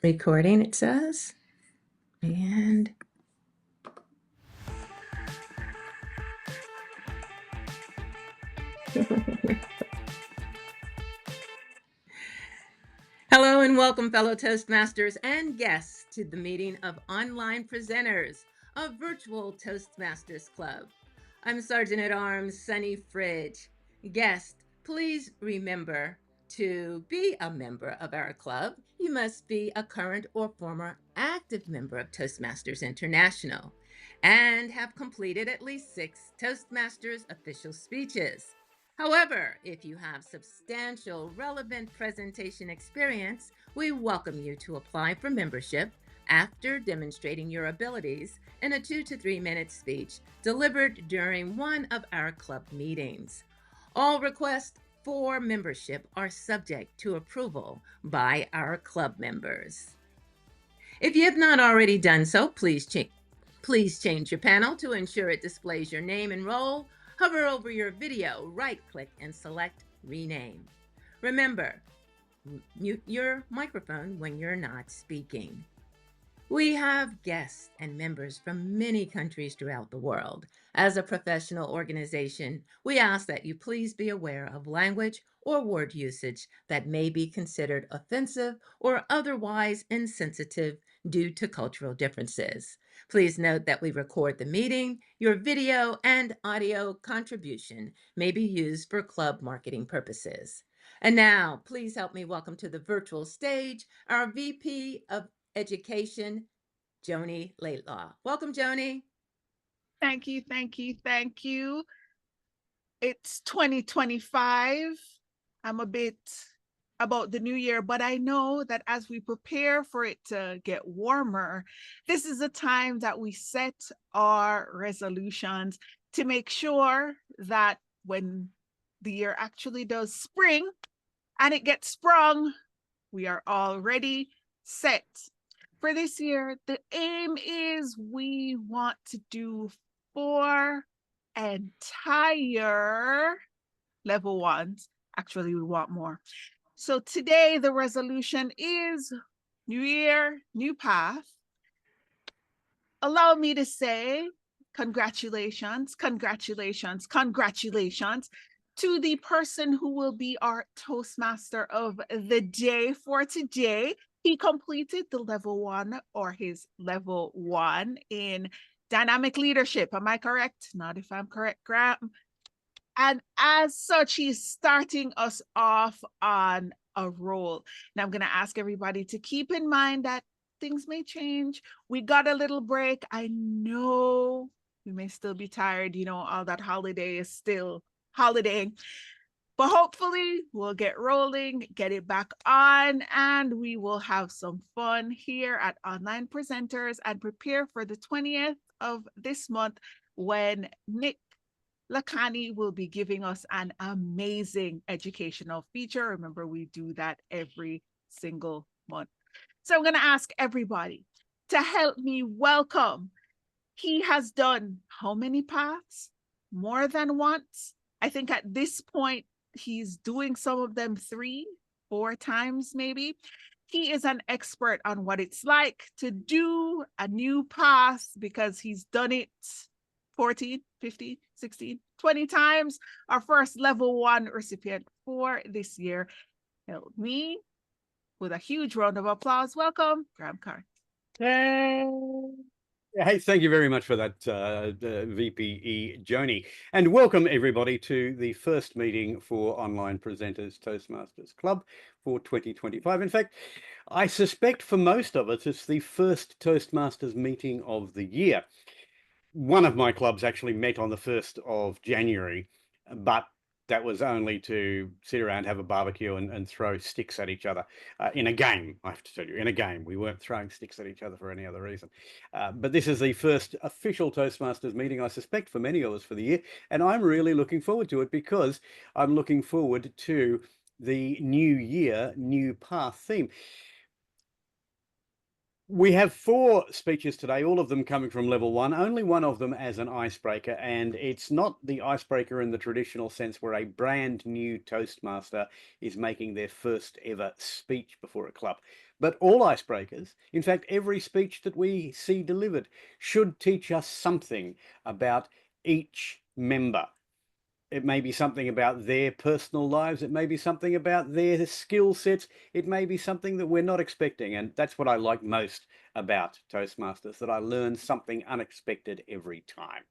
Recording, it says. And hello and welcome, fellow Toastmasters and guests, to the meeting of online presenters of Virtual Toastmasters Club. I'm Sergeant at Arms Sunny Fridge. Guest, please remember to be a member of our club. You must be a current or former active member of Toastmasters International and have completed at least 6 Toastmasters official speeches. However, if you have substantial relevant presentation experience, we welcome you to apply for membership after demonstrating your abilities in a 2 to 3 minute speech delivered during one of our club meetings. All requests for membership are subject to approval by our club members. If you have not already done so, please change your panel to ensure it displays your name and role. Hover over your video, right-click, and select Rename. Remember, mute your microphone when you're not speaking. We have guests and members from many countries throughout the world. As a professional organization, we ask that you please be aware of language or word usage that may be considered offensive or otherwise insensitive due to cultural differences. Please note that we record the meeting. Your video and audio contribution may be used for club marketing purposes. And now, please help me welcome to the virtual stage our VP of Education, Joni Laidlaw. Welcome, Joni. Thank you, thank you, thank you. It's 2025. I'm a bit about the new year, but I know that as we prepare for it to get warmer, this is a time that we set our resolutions to make sure that when the year actually does spring and it gets sprung, we are already set. For this year, the aim is we want to do 4 entire level 1s. Actually, we want more. So today, the resolution is new year, new path. Allow me to say congratulations, congratulations, congratulations to the person who will be our Toastmaster of the day for today. He completed the level 1 or his level 1 in dynamic leadership. Am I correct? Not if I'm correct, Graham. And as such, he's starting us off on a roll. Now I'm going to ask everybody to keep in mind that things may change. We got a little break. I know we may still be tired. You know, all that holiday is still holidaying. But hopefully we'll get rolling, get it back on, and we will have some fun here at Online Presenters and prepare for the 20th of this month when Nick Lakani will be giving us an amazing educational feature. Remember, we do that every single month. So I'm going to ask everybody to help me welcome. He has done how many paths? More than once. I think at this point, he's doing some of them 3, 4 times maybe. He is an expert on what it's like to do a new path because he's done it 14, 15, 16, 20 times. Our first level 1 recipient for this year. Help me with a huge round of applause. Welcome, Graham Carr. Hey, thank you very much for that, VPE Joni. And welcome everybody to the first meeting for Online Presenters Toastmasters Club for 2025. In fact, I suspect for most of us, it's the first Toastmasters meeting of the year. One of my clubs actually met on the 1st of January, but that was only to sit around, have a barbecue and throw sticks at each other in a game. I have to tell you, in a game. We weren't throwing sticks at each other for any other reason. But this is the first official Toastmasters meeting, I suspect, for many of us for the year. And I'm really looking forward to it because I'm looking forward to the new year, new path theme. We have 4 speeches today, all of them coming from level 1, only one of them as an icebreaker, and it's not the icebreaker in the traditional sense where a brand new Toastmaster is making their first ever speech before a club. But all icebreakers, in fact, every speech that we see delivered, should teach us something about each member. It may be something about their personal lives. It may be something about their skill sets. It may be something that we're not expecting. And that's what I like most about Toastmasters, that I learn something unexpected every time.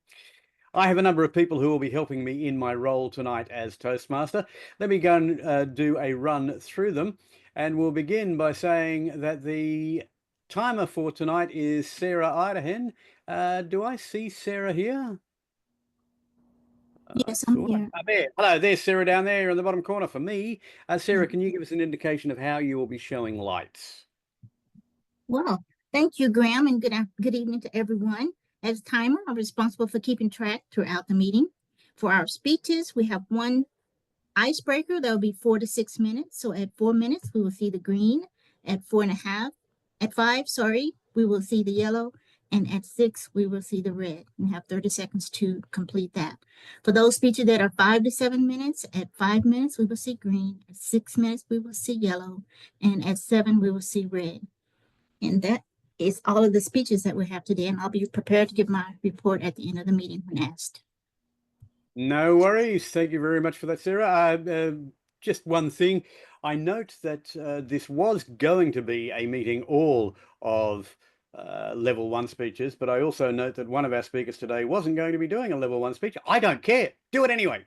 I have a number of people who will be helping me in my role tonight as Toastmaster. Let me go and do a run through them. And we'll begin by saying that the timer for tonight is Sarah Idahen. Do I see Sarah here? Yes, I'm here. There. Hello, there's Sarah down there in the bottom corner for me. Sarah, can you give us an indication of how you will be showing lights? Well, thank you, Graham, and good evening to everyone. As timer, I'm responsible for keeping track throughout the meeting. For our speeches, we have one icebreaker that will be 4 to 6 minutes. So at 4 minutes, we will see the green. At 4.5, at 5, we will see the yellow. And at 6, we will see the red. We have 30 seconds to complete that. For those speeches that are 5 to 7 minutes, at 5 minutes, we will see green. At 6 minutes, we will see yellow. And at 7, we will see red. And that is all of the speeches that we have today. And I'll be prepared to give my report at the end of the meeting when asked. No worries. Thank you very much for that, Sarah. Just one thing. I note that this was going to be a meeting all of level 1 speeches, but I also note that one of our speakers today wasn't going to be doing a level 1 speech. I don't care. Do it anyway.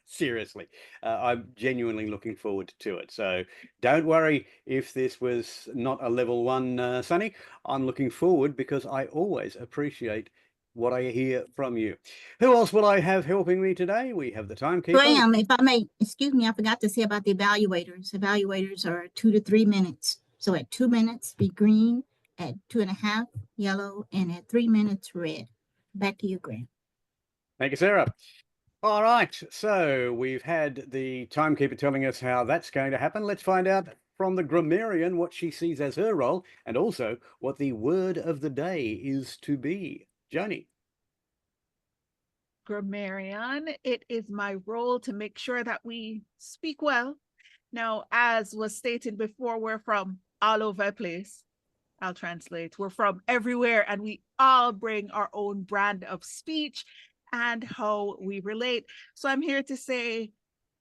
Seriously. I'm genuinely looking forward to it. So don't worry if this was not a level 1, Sunny. I'm looking forward because I always appreciate what I hear from you. Who else will I have helping me today? We have the timekeeper. Graham, if I may, excuse me, I forgot to say about the evaluators. Evaluators are 2 to 3 minutes. So at 2 minutes, be green. At 2.5, yellow. And at 3 minutes, red. Back to you, Graham. Thank you, Sarah. All right, so we've had the timekeeper telling us how that's going to happen. Let's find out from the grammarian what she sees as her role and also what the word of the day is to be. Joni. Grammarian, it is my role to make sure that we speak well. Now, as was stated before, we're from all over the place. I'll translate. We're from everywhere, and we all bring our own brand of speech and how we relate. So I'm here to say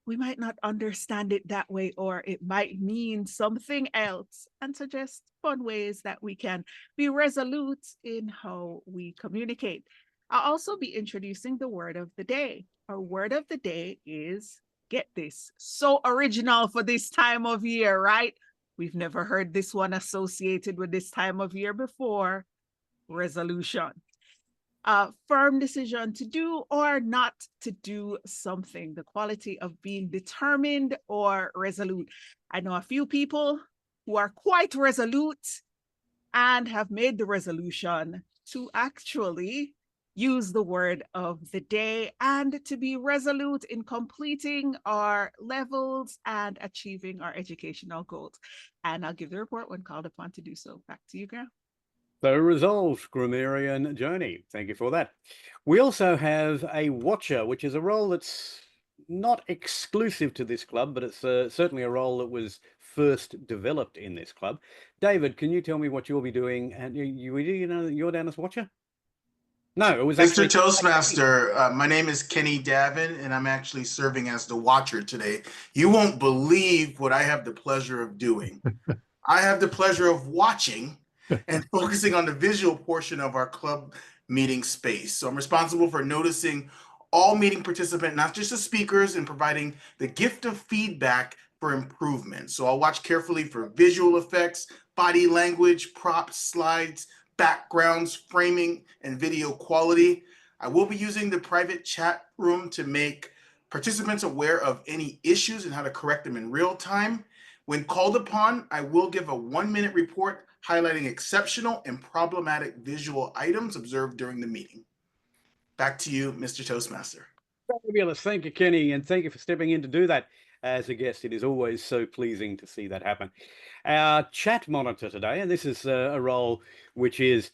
we might not understand it that way, or it might mean something else, and suggest fun ways that we can be resolute in how we communicate. I'll also be introducing the word of the day. Our word of the day is, get this, so original for this time of year, right? We've never heard this one associated with this time of year before. Resolution. A firm decision to do or not to do something, the quality of being determined or resolute. I know a few people who are quite resolute and have made the resolution to actually use the word of the day and to be resolute in completing our levels and achieving our educational goals. And I'll give the report when called upon to do so. Back to you, Graham. So resolved, grammarian Joni. Thank you for that. We also have a watcher, which is a role that's not exclusive to this club, but it's certainly a role that was first developed in this club. David, can you tell me what you'll be doing? And you know you're down as watcher? No, it was Mr. Toastmaster, my name is Kenny Davin, and I'm actually serving as the watcher today. You won't believe what I have the pleasure of doing. I have the pleasure of watching and focusing on the visual portion of our club meeting space. So I'm responsible for noticing all meeting participants, not just the speakers, and providing the gift of feedback for improvement. So I'll watch carefully for visual effects, body language, props, slides, backgrounds, framing, and video quality. I will be using the private chat room to make participants aware of any issues and how to correct them in real time. When called upon, I will give a 1-minute report highlighting exceptional and problematic visual items observed during the meeting. Back to you, Mr. Toastmaster. Fabulous. Thank you, Kenny, and thank you for stepping in to do that. as a guest. It is always so pleasing to see that happen. Our chat monitor today, and this is a role which is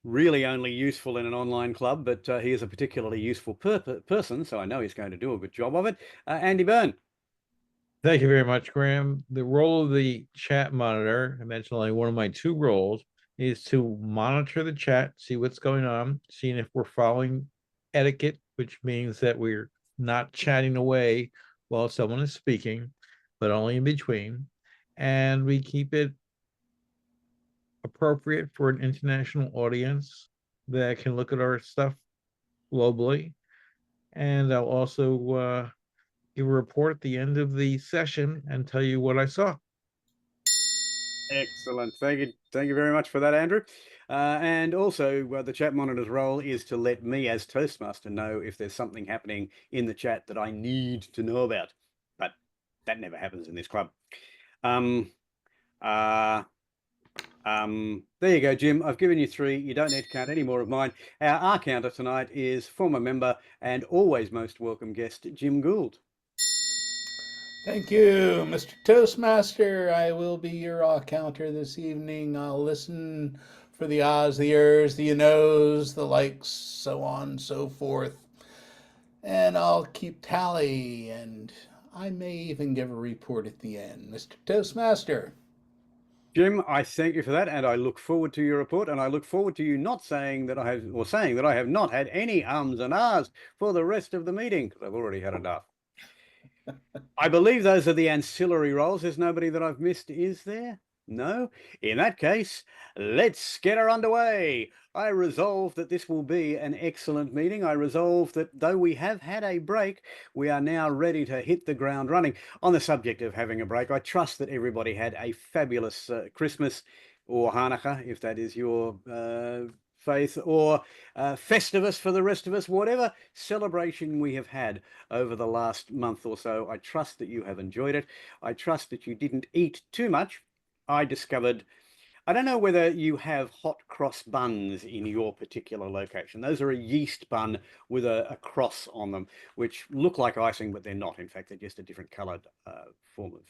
really only useful in an online club, but he is a particularly useful person, so I know he's going to do a good job of it. Andy Byrne. Thank you very much, Graham. The role of the chat monitor, I mentioned only one of my two roles, is to monitor the chat, see what's going on, seeing if we're following etiquette, which means that we're not chatting away while someone is speaking, but only in between. And we keep it appropriate for an international audience that can look at our stuff globally. And I'll also give a report at the end of the session and tell you what I saw. Excellent. Thank you very much for that, Andrew. And also, the chat monitor's role is to let me as Toastmaster know if there's something happening in the chat that I need to know about. But that never happens in this club. There you go, Jim. I've given you 3. You don't need to count any more of mine. Our R counter tonight is former member and always most welcome guest, Jim Gould. Thank you, Mr. Toastmaster. I will be your counter this evening. I'll listen for the ahs, the ers, the you knows, the likes, so on and so forth. And I'll keep tally, and I may even give a report at the end. Mr. Toastmaster. Jim, I thank you for that, and I look forward to your report, and I look forward to you not saying that I have, or saying that I have not had any ums and ahs for the rest of the meeting, because I've already had enough. I believe those are the ancillary roles. There's nobody that I've missed, is there? No? In that case, let's get her underway. I resolve that this will be an excellent meeting. I resolve that though we have had a break, we are now ready to hit the ground running. On the subject of having a break, I trust that everybody had a fabulous Christmas or Hanukkah, if that is your faith, or Festivus for the rest of us, whatever celebration we have had over the last month or so. I trust that you have enjoyed it. I trust that you didn't eat too much. I discovered, I don't know whether you have hot cross buns in your particular location. Those are a yeast bun with a cross on them, which look like icing, but they're not. In fact, they're just a different coloured form of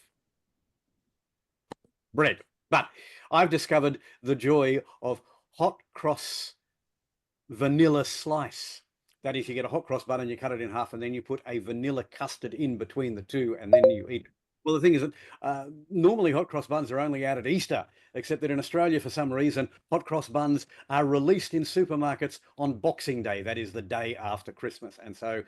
bread. But I've discovered the joy of hot cross vanilla slice. That is, you get a hot cross bun and you cut it in half, and then you put a vanilla custard in between the two, and then you eat. Well, the thing is that normally hot cross buns are only out at Easter, except that in Australia, for some reason, hot cross buns are released in supermarkets on Boxing Day. That is the day after Christmas. And so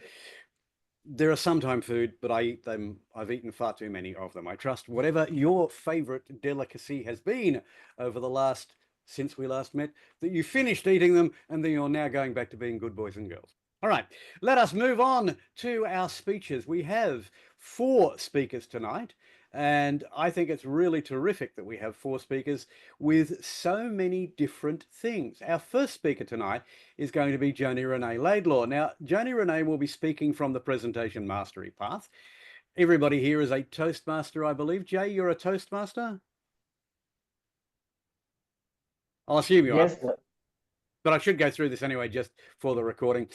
there are sometime food, but I eat them. I've eaten far too many of them. I trust whatever your favorite delicacy has been over the last, since we last met, that you finished eating them and that you're now going back to being good boys and girls. All right, let us move on to our speeches. We have 4 speakers tonight, and I think it's really terrific that we have 4 speakers with so many different things. Our first speaker tonight is going to be Joni Renee Laidlaw. Now, Joni Renee will be speaking from the presentation mastery path. Everybody here is a Toastmaster, I believe. Jay, you're a Toastmaster? I'll assume you are. Yes, sir. But I should go through this anyway, just for the recording.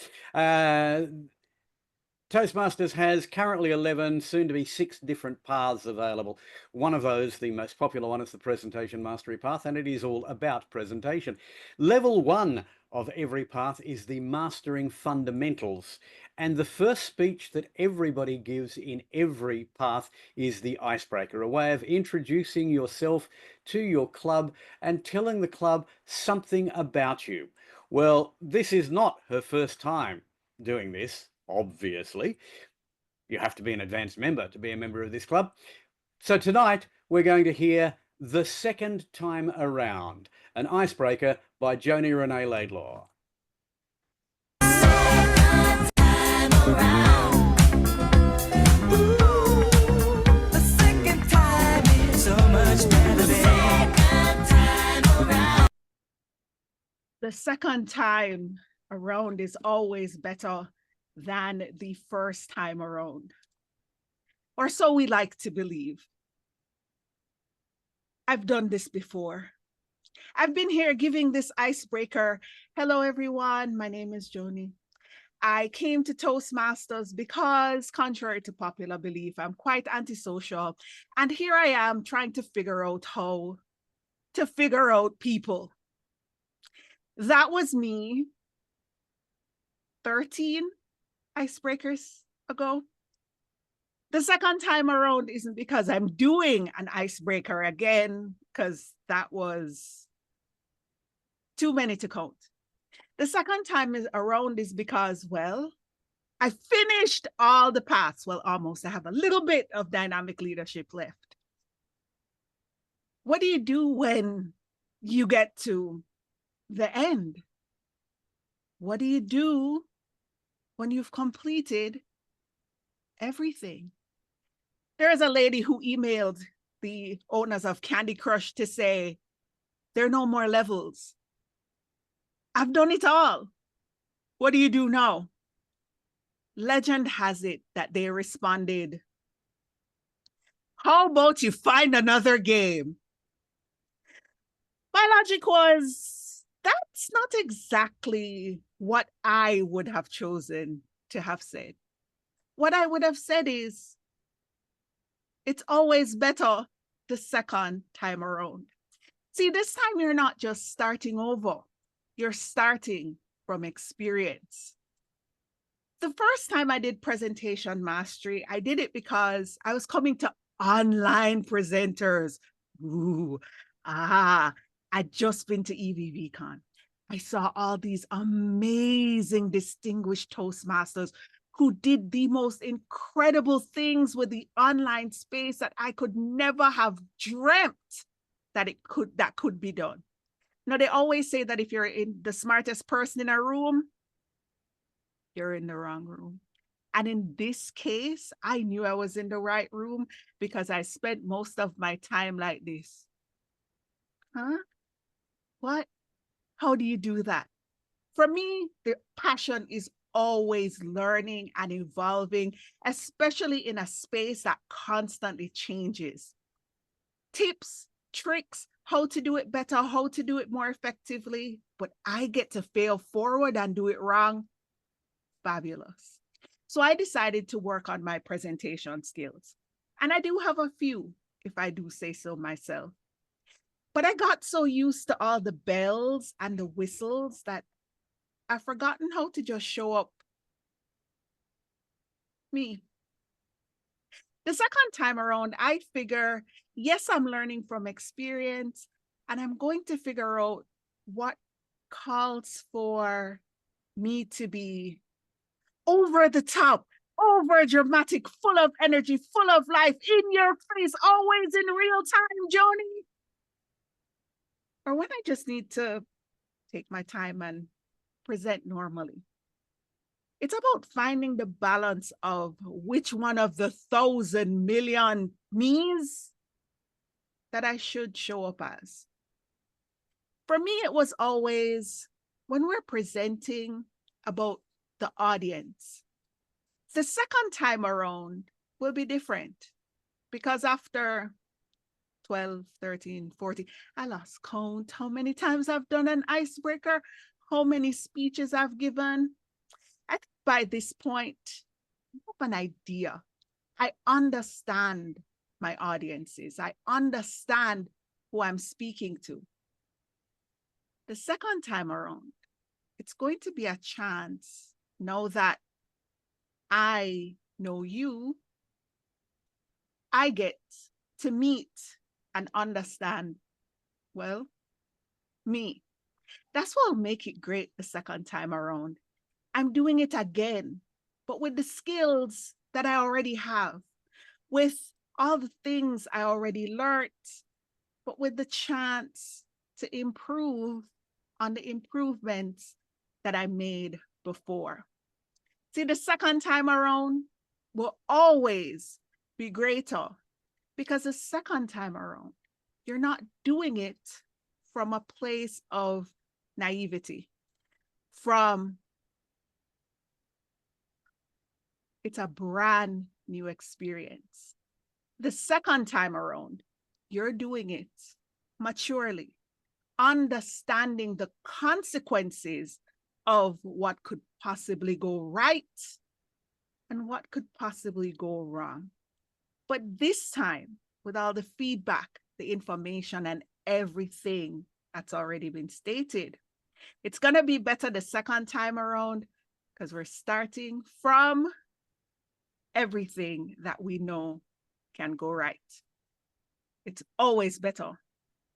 Toastmasters has currently 11, soon to be 6 different paths available. One of those, the most popular one, is the presentation mastery path, and it is all about presentation. Level 1 of every path is the mastering fundamentals. And the first speech that everybody gives in every path is the icebreaker, a way of introducing yourself to your club and telling the club something about you. Well, this is not her first time doing this, obviously. You have to be an advanced member to be a member of this club. So tonight we're going to hear The Second Time Around, an icebreaker by Joni Renee Laidlaw. The second time around is always better than the first time around. Or so we like to believe. I've done this before. I've been here giving this icebreaker. Hello, everyone. My name is Joni. I came to Toastmasters because, contrary to popular belief, I'm quite antisocial. And here I am trying to figure out how to figure out people. That was me 13 icebreakers ago. The second time around isn't because I'm doing an icebreaker again, because that was too many to count. The second time around is because, well, I finished all the paths. Well, almost. I have a little bit of dynamic leadership left. What do you do when you get to the end? What do you do when you've completed everything? There's a lady who emailed the owners of Candy Crush to say, there are no more levels. I've done it all. What do you do now? Legend has it that they responded, how about you find another game? My logic was, that's not exactly what I would have chosen to have said. What I would have said is, it's always better the second time around. See, this time you're not just starting over, you're starting from experience. The first time I did presentation mastery, I did it because I was coming to online presenters. I'd just been to EVVCon. I saw all these amazing, distinguished Toastmasters who did the most incredible things with the online space that I could never have dreamt that could be done. Now, they always say that if you're the smartest person in a room, you're in the wrong room. And in this case, I knew I was in the right room because I spent most of my time like this. Huh? What? How do you do that? For me, the passion is always learning and evolving, especially in a space that constantly changes. Tips, tricks, how to do it better, how to do it more effectively, but I get to fail forward and do it wrong. Fabulous. So I decided to work on my presentation skills. And I do have a few, if I do say so myself. But I got so used to all the bells and the whistles that I've forgotten how to just show up me. The second time around, I figure, yes, I'm learning from experience, and I'm going to figure out what calls for me to be over the top, over dramatic, full of energy, full of life, in your face, always in real time, Joni. Or when I just need to take my time and present normally. It's about finding the balance of which one of the 1,000 million me's that I should show up as. For me, it was always when we're presenting about the audience. The second time around will be different because after 12, 13, 14, I lost count how many times I've done an icebreaker, how many speeches I've given. I think by this point, I have an idea. I understand my audiences. I understand who I'm speaking to. The second time around, it's going to be a chance, now that I know you, I get to meet and understand, well, me. That's what will make it great the second time around. I'm doing it again, but with the skills that I already have, with all the things I already learned, but with the chance to improve on the improvements that I made before. See, the second time around will always be greater because the second time around, you're not doing it from a place of naivety, it's a brand new experience. The second time around, you're doing it maturely, understanding the consequences of what could possibly go right and what could possibly go wrong. But this time, with all the feedback, the information, and everything that's already been stated, it's going to be better the second time around because we're starting from everything that we know can go right. It's always better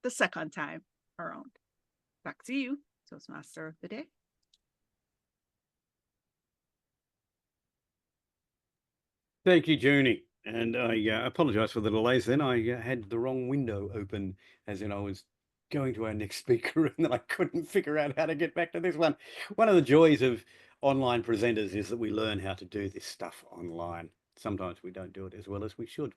the second time around. Back to you, Toastmaster of the Day. Thank you, Junie. And I apologize for the delays then. I had the wrong window open, as in I was going to our next speaker and then I couldn't figure out how to get back to this one. One of the joys of online presenters is that we learn how to do this stuff online. Sometimes we don't do it as well as we should.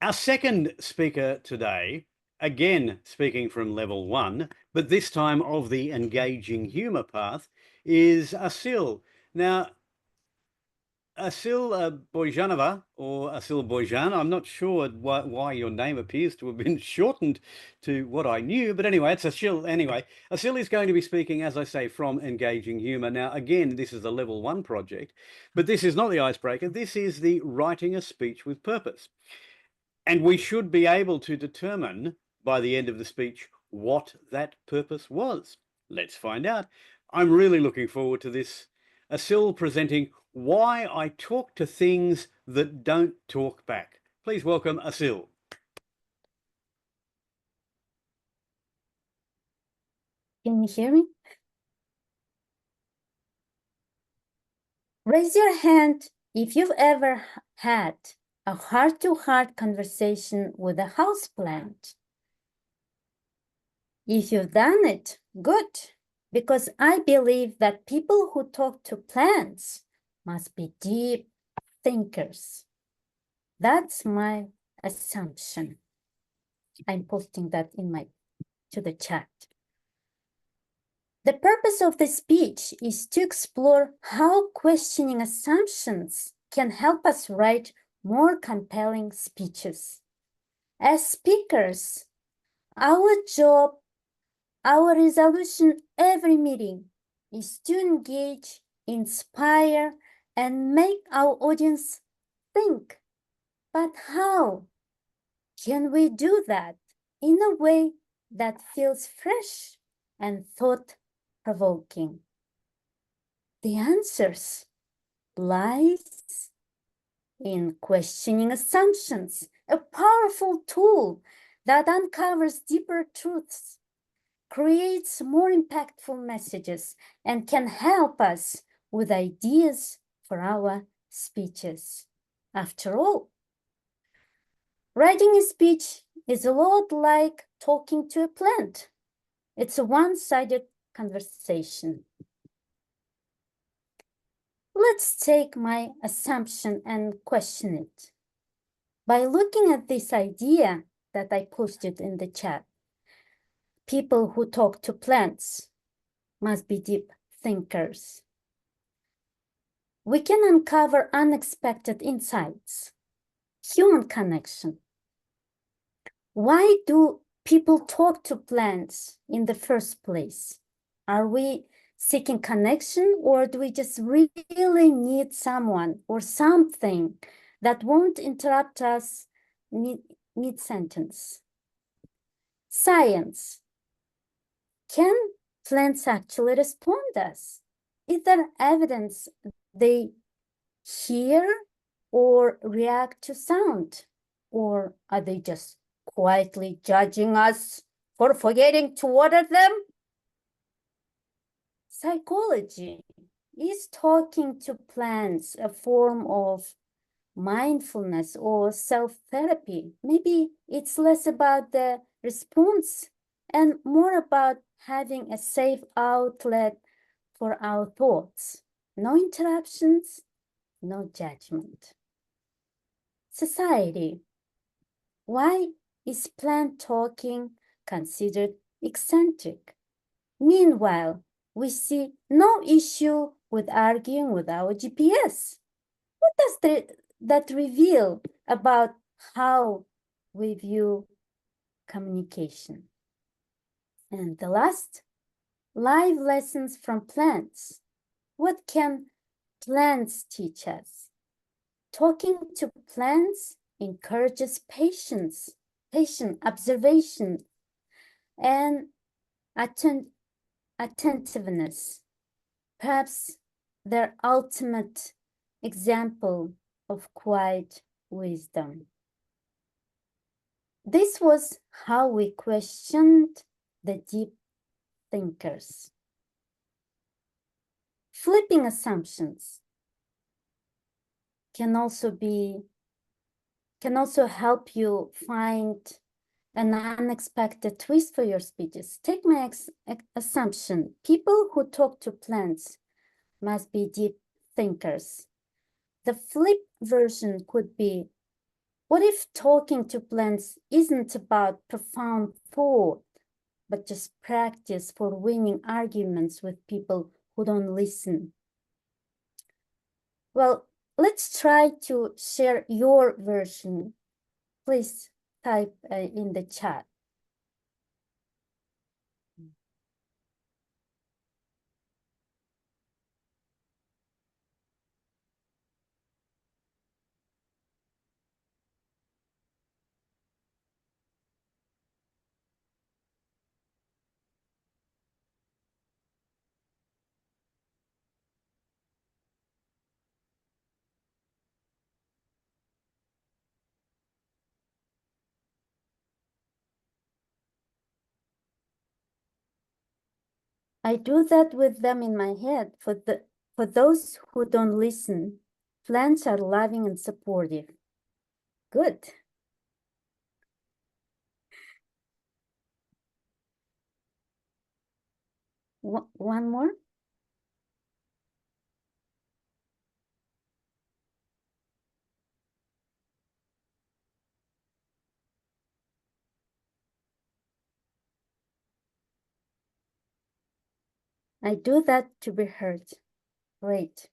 Our second speaker today, again speaking from level 1, but this time of the engaging humour path, is Asil. Now, Asil Bojanova, or Asil Bojan, I'm not sure why your name appears to have been shortened to what I knew, but anyway, it's Asil. Anyway, Asil is going to be speaking, as I say, from Engaging Humour. Now, again, this is a level 1 project, but this is not the icebreaker. This is the Writing a Speech with Purpose. And we should be able to determine by the end of the speech what that purpose was. Let's find out. I'm really looking forward to this. Asil presenting Why I Talk to Things That Don't Talk Back. Please welcome Asil. Can you hear me? Raise your hand if you've ever had a heart-to-heart conversation with a houseplant. If you've done it, good, because I believe that people who talk to plants must be deep thinkers. That's my assumption. I'm posting that to the chat. The purpose of the speech is to explore how questioning assumptions can help us write more compelling speeches. As speakers, our job, our resolution every meeting is to engage, inspire, and make our audience think. But how can we do that in a way that feels fresh and thought-provoking? The answers lies in questioning assumptions, a powerful tool that uncovers deeper truths, creates more impactful messages, and can help us with ideas for our speeches. After all, writing a speech is a lot like talking to a plant. It's a one-sided conversation. Let's take my assumption and question it. By looking at this idea that I posted in the chat, people who talk to plants must be deep thinkers. We can uncover unexpected insights, human connection. Why do people talk to plants in the first place? Are we seeking connection, or do we just really need someone or something that won't interrupt us mid-sentence? Science. Can plants actually respond to us? Is there evidence they hear or react to sound? Or are they just quietly judging us for forgetting to water them? Psychology. Is talking to plants a form of mindfulness or self-therapy? Maybe it's less about the response and more about having a safe outlet for our thoughts. No interruptions, no judgment. Society. Why is plant talking considered eccentric? Meanwhile, we see no issue with arguing with our GPS. What does that reveal about how we view communication? And the last, live lessons from plants. What can plants teach us? Talking to plants encourages patience, patient observation, and attentiveness. Perhaps their ultimate example of quiet wisdom. This was how we questioned the deep thinkers. Flipping assumptions can also help you find an unexpected twist for your speeches. Take my assumption. People who talk to plants must be deep thinkers. The flip version could be, what if talking to plants isn't about profound thought, but just practice for winning arguments with people who don't listen? Well, let's try to share your version. Please type in the chat. I do that with them in my head. For those who don't listen, plants are loving and supportive. Good. One more. I do that to be heard. Great.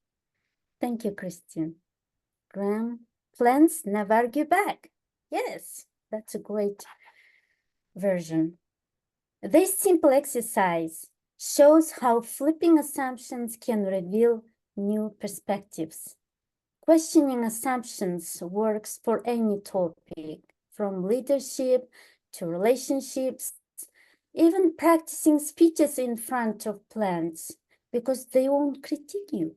Thank you, Christine. Graham, plants never argue back. Yes, that's a great version. This simple exercise shows how flipping assumptions can reveal new perspectives. Questioning assumptions works for any topic, from leadership to relationships, even practicing speeches in front of plants, because they won't critique you.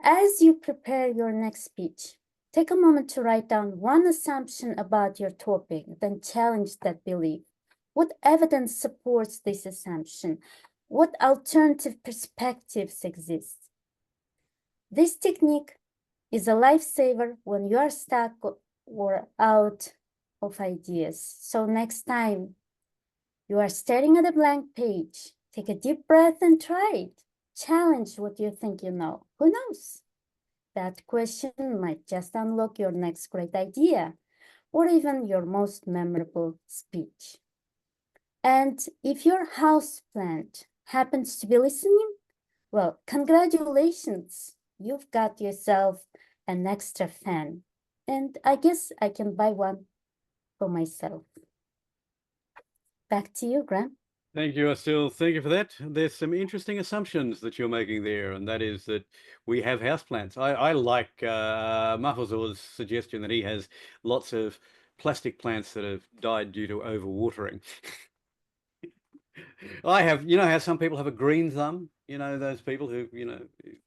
As you prepare your next speech, take a moment to write down one assumption about your topic, then challenge that belief. What evidence supports this assumption? What alternative perspectives exist? This technique is a lifesaver when you are stuck or out of ideas. So next time you are staring at a blank page, take a deep breath and try it. Challenge what you think you know. Who knows? That question might just unlock your next great idea or even your most memorable speech. And if your houseplant happens to be listening, well, congratulations. You've got yourself an extra fan. And I guess I can buy one for myself. Back to you, Graham. Thank you, Asil. Thank you for that. There's some interesting assumptions that you're making there, and that is that we have houseplants. I like Mahfuzur's suggestion that he has lots of plastic plants that have died due to overwatering. I have, you know how some people have a green thumb? You know, those people who, you know,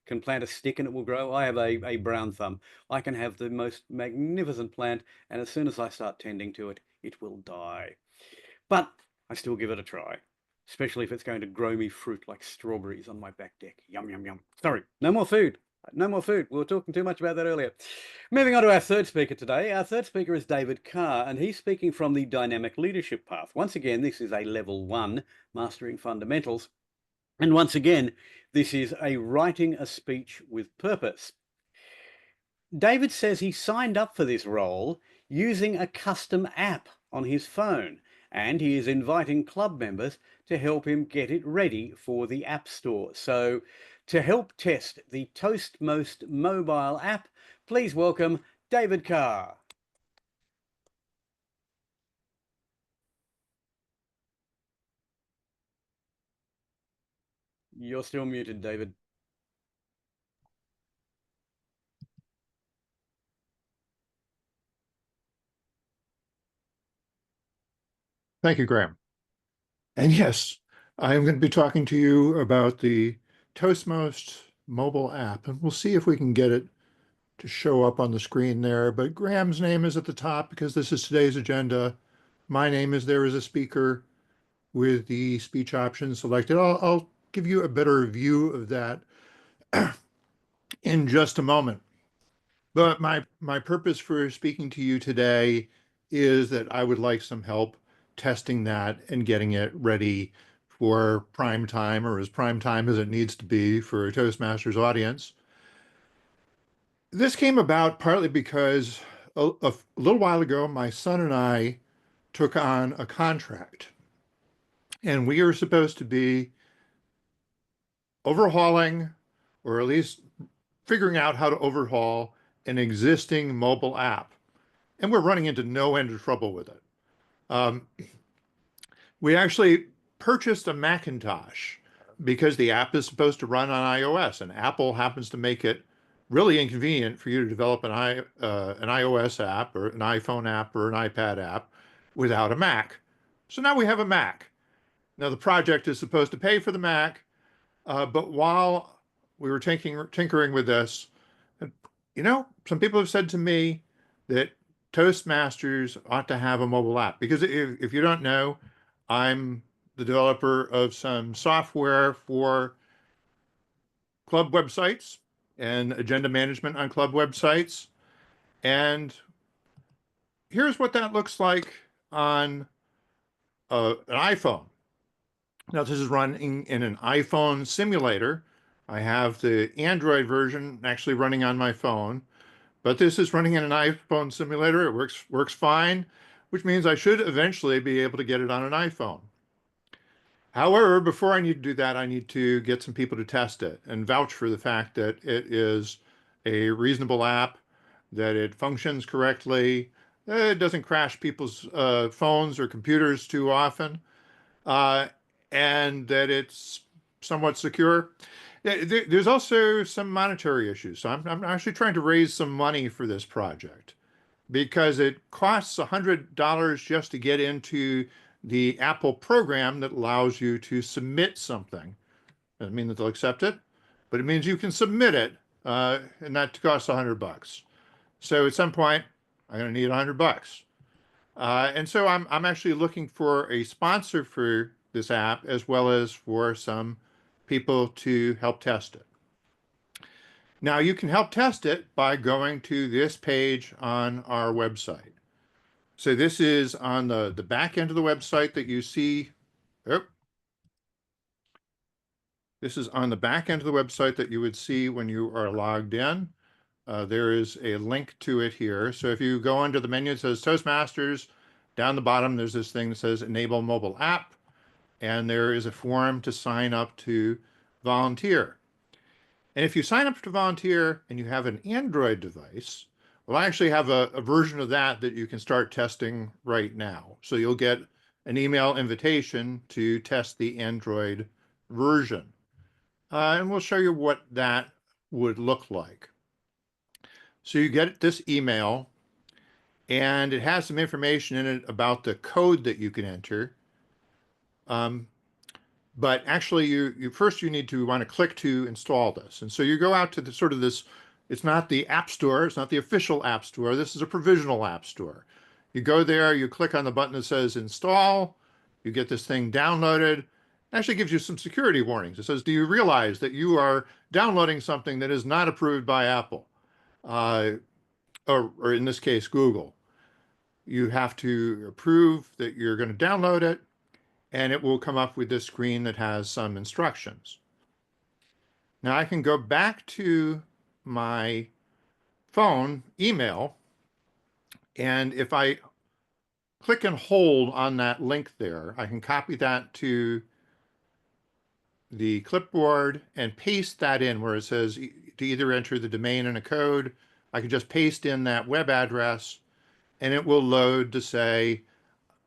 can plant a stick and it will grow. I have a brown thumb. I can have the most magnificent plant, and as soon as I start tending to it, it will die. But I still give it a try, especially if it's going to grow me fruit like strawberries on my back deck. Yum, yum, yum. Sorry, no more food. No more food. We were talking too much about that earlier. Moving on to our third speaker today. Our third speaker is David Carr, and he's speaking from the Dynamic Leadership Path. Once again, this is a level 1, Mastering Fundamentals. And once again, this is a writing a speech with purpose. David says he signed up for this role using a custom app on his phone, and he is inviting club members to help him get it ready for the App Store. So to help test the Toastmasters mobile app, please welcome David Carr. You're still muted, David. Thank you, Graham. And yes, I am going to be talking to you about the Toastmasters mobile app, and we'll see if we can get it to show up on the screen there. But Graham's name is at the top because this is today's agenda. My name is there as a speaker with the speech option selected. I'll give you a better view of that in just a moment. But my purpose for speaking to you today is that I would like some help testing that and getting it ready for prime time, or as prime time as it needs to be for a Toastmasters audience. This came about partly because a little while ago, my son and I took on a contract, and we are supposed to be overhauling, or at least figuring out how to overhaul an existing mobile app. And we're running into no end of trouble with it. We actually purchased a Macintosh because the app is supposed to run on iOS, and Apple happens to make it really inconvenient for you to develop an iOS app or an iPhone app or an iPad app without a Mac. So now we have a Mac. Now the project is supposed to pay for the Mac, but while we were tinkering with this, some people have said to me that Toastmasters ought to have a mobile app because if you don't know, I'm the developer of some software for club websites and agenda management on club websites. And here's what that looks like on an iPhone. Now, this is running in an iPhone simulator. I have the Android version actually running on my phone, but this is running in an iPhone simulator. It works fine, which means I should eventually be able to get it on an iPhone. However, before I need to do that, I need to get some people to test it and vouch for the fact that it is a reasonable app, that it functions correctly, it doesn't crash people's phones or computers too often, and that it's somewhat secure. There's also some monetary issues. So I'm actually trying to raise some money for this project because it costs $100 just to get into the Apple program that allows you to submit something. Doesn't mean that they'll accept it, but it means you can submit it, and that costs $100. So at some point, I'm going to need $100. And so I'm actually looking for a sponsor for this app as well as for some people to help test it. Now you can help test it by going to this page on our website. So this is on the back end of the website that you see. Oh, this is on the back end of the website that you would see when you are logged in. There is a link to it here. So if you go under the menu, it says Toastmasters. Down the bottom, there's this thing that says Enable Mobile App. And there is a form to sign up to volunteer. And if you sign up to volunteer and you have an Android device, well, I actually have a version of that you can start testing right now. So you'll get an email invitation to test the Android version. And we'll show you what that would look like. So you get this email, and it has some information in it about the code that you can enter. But actually, you first need to want to click to install this. And so you go out to the sort of this, it's not the App Store, it's not the official App Store, this is a provisional App Store. You go there, you click on the button that says install, you get this thing downloaded. It actually gives you some security warnings. It says, do you realize that you are downloading something that is not approved by Apple? Or in this case, Google. You have to approve that you're going to download it, and it will come up with this screen that has some instructions. Now I can go back to my phone email, and if I click and hold on that link there, I can copy that to the clipboard and paste that in where it says to either enter the domain and a code. I can just paste in that web address, and it will load to say,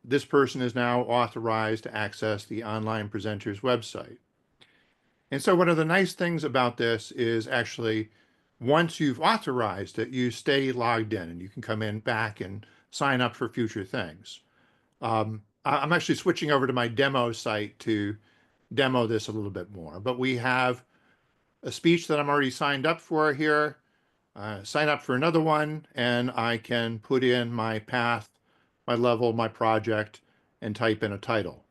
this person is now authorized to access the online presenter's website. And so one of the nice things about this is actually once you've authorized it, you stay logged in and you can come in back and sign up for future things. I'm actually switching over to my demo site to demo this a little bit more, but we have a speech that I'm already signed up for here. Sign up for another one, and I can put in my path, my level, my project, and type in a title.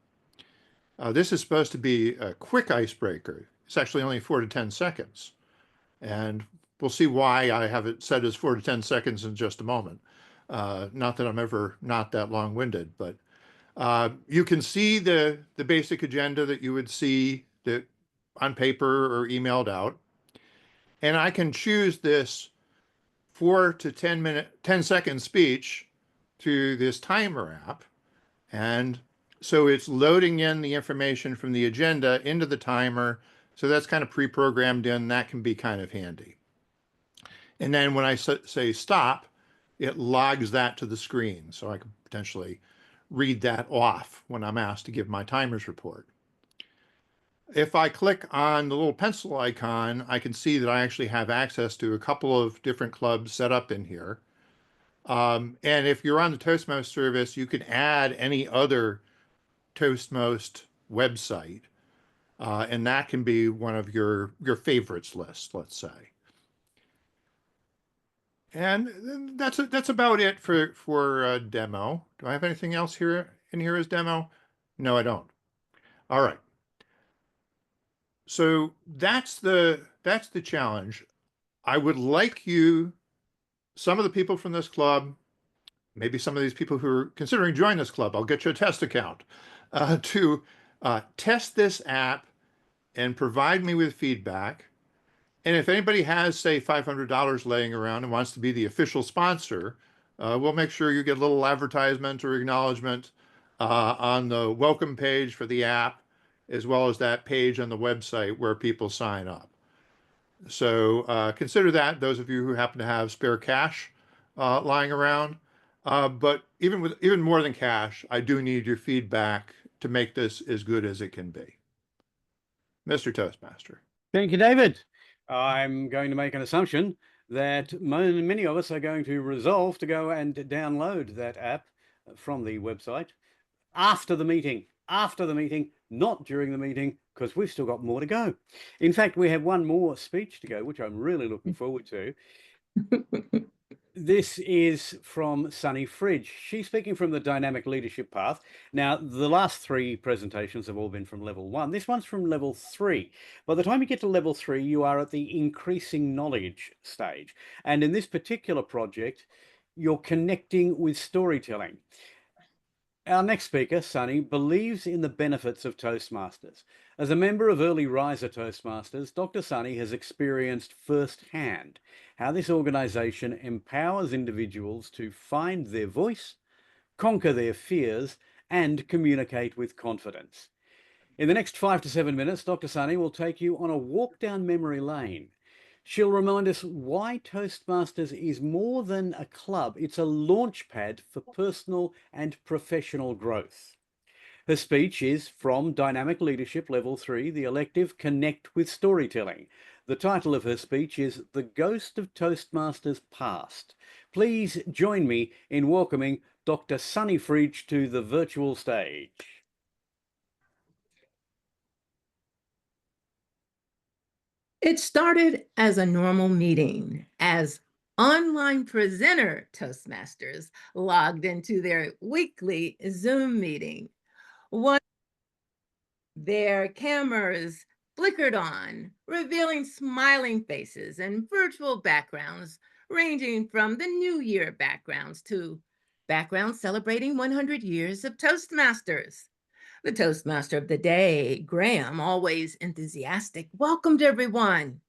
This is supposed to be a quick icebreaker. It's actually only 4 to 10 seconds. And we'll see why I have it set as 4 to 10 seconds in just a moment. Not that I'm ever not that long-winded, but you can see the basic agenda that you would see that on paper or emailed out. And I can choose this 4 to 10-second speech through this timer app. And so it's loading in the information from the agenda into the timer. So that's kind of pre-programmed in. That can be kind of handy. And then when I say stop, it logs that to the screen. So I can potentially read that off when I'm asked to give my timers report. If I click on the little pencil icon, I can see that I actually have access to a couple of different clubs set up in here. And if you're on the Toastmasters service, you can add any other Toastmasters website. And that can be one of your favorites list, let's say. And that's about it for demo. Do I have anything else here in here as demo? No, I don't. All right. So that's the challenge. I would like you, some of the people from this club, maybe some of these people who are considering joining this club, I'll get you a test account, to test this app and provide me with feedback. And if anybody has, say, $500 laying around and wants to be the official sponsor, we'll make sure you get a little advertisement or acknowledgement on the welcome page for the app, as well as that page on the website where people sign up. So consider that, those of you who happen to have spare cash lying around. But even more than cash, I do need your feedback to make this as good as it can be. Mr. Toastmaster. Thank you, David. I'm going to make an assumption that many of us are going to resolve to go and download that app from the website after the meeting, not during the meeting, because we've still got more to go. In fact, we have one more speech to go, which I'm really looking forward to. This is from Sunny Fridge. She's speaking from the Dynamic Leadership Path. Now, the last 3 presentations have all been from level 1. This one's from level 3. By the time you get to level 3, you are at the increasing knowledge stage. And in this particular project, you're connecting with storytelling. Our next speaker, Sunny, believes in the benefits of Toastmasters. As a member of early riser Toastmasters, Dr. Sunny has experienced firsthand how this organization empowers individuals to find their voice, conquer their fears, and communicate with confidence. In the next 5 to 7 minutes, Dr. Sunny will take you on a walk down memory lane. She'll remind us why Toastmasters is more than a club. It's a launch pad for personal and professional growth. Her speech is from Dynamic Leadership Level 3, the elective Connect with Storytelling. The title of her speech is The Ghost of Toastmasters Past. Please join me in welcoming Dr. Sunny Fridge to the virtual stage. It started as a normal meeting as online presenter Toastmasters logged into their weekly Zoom meeting. Their cameras flickered on, revealing smiling faces and virtual backgrounds ranging from the New Year backgrounds to backgrounds celebrating 100 years of Toastmasters. The Toastmaster of the day, Graham, always enthusiastic, welcomed everyone.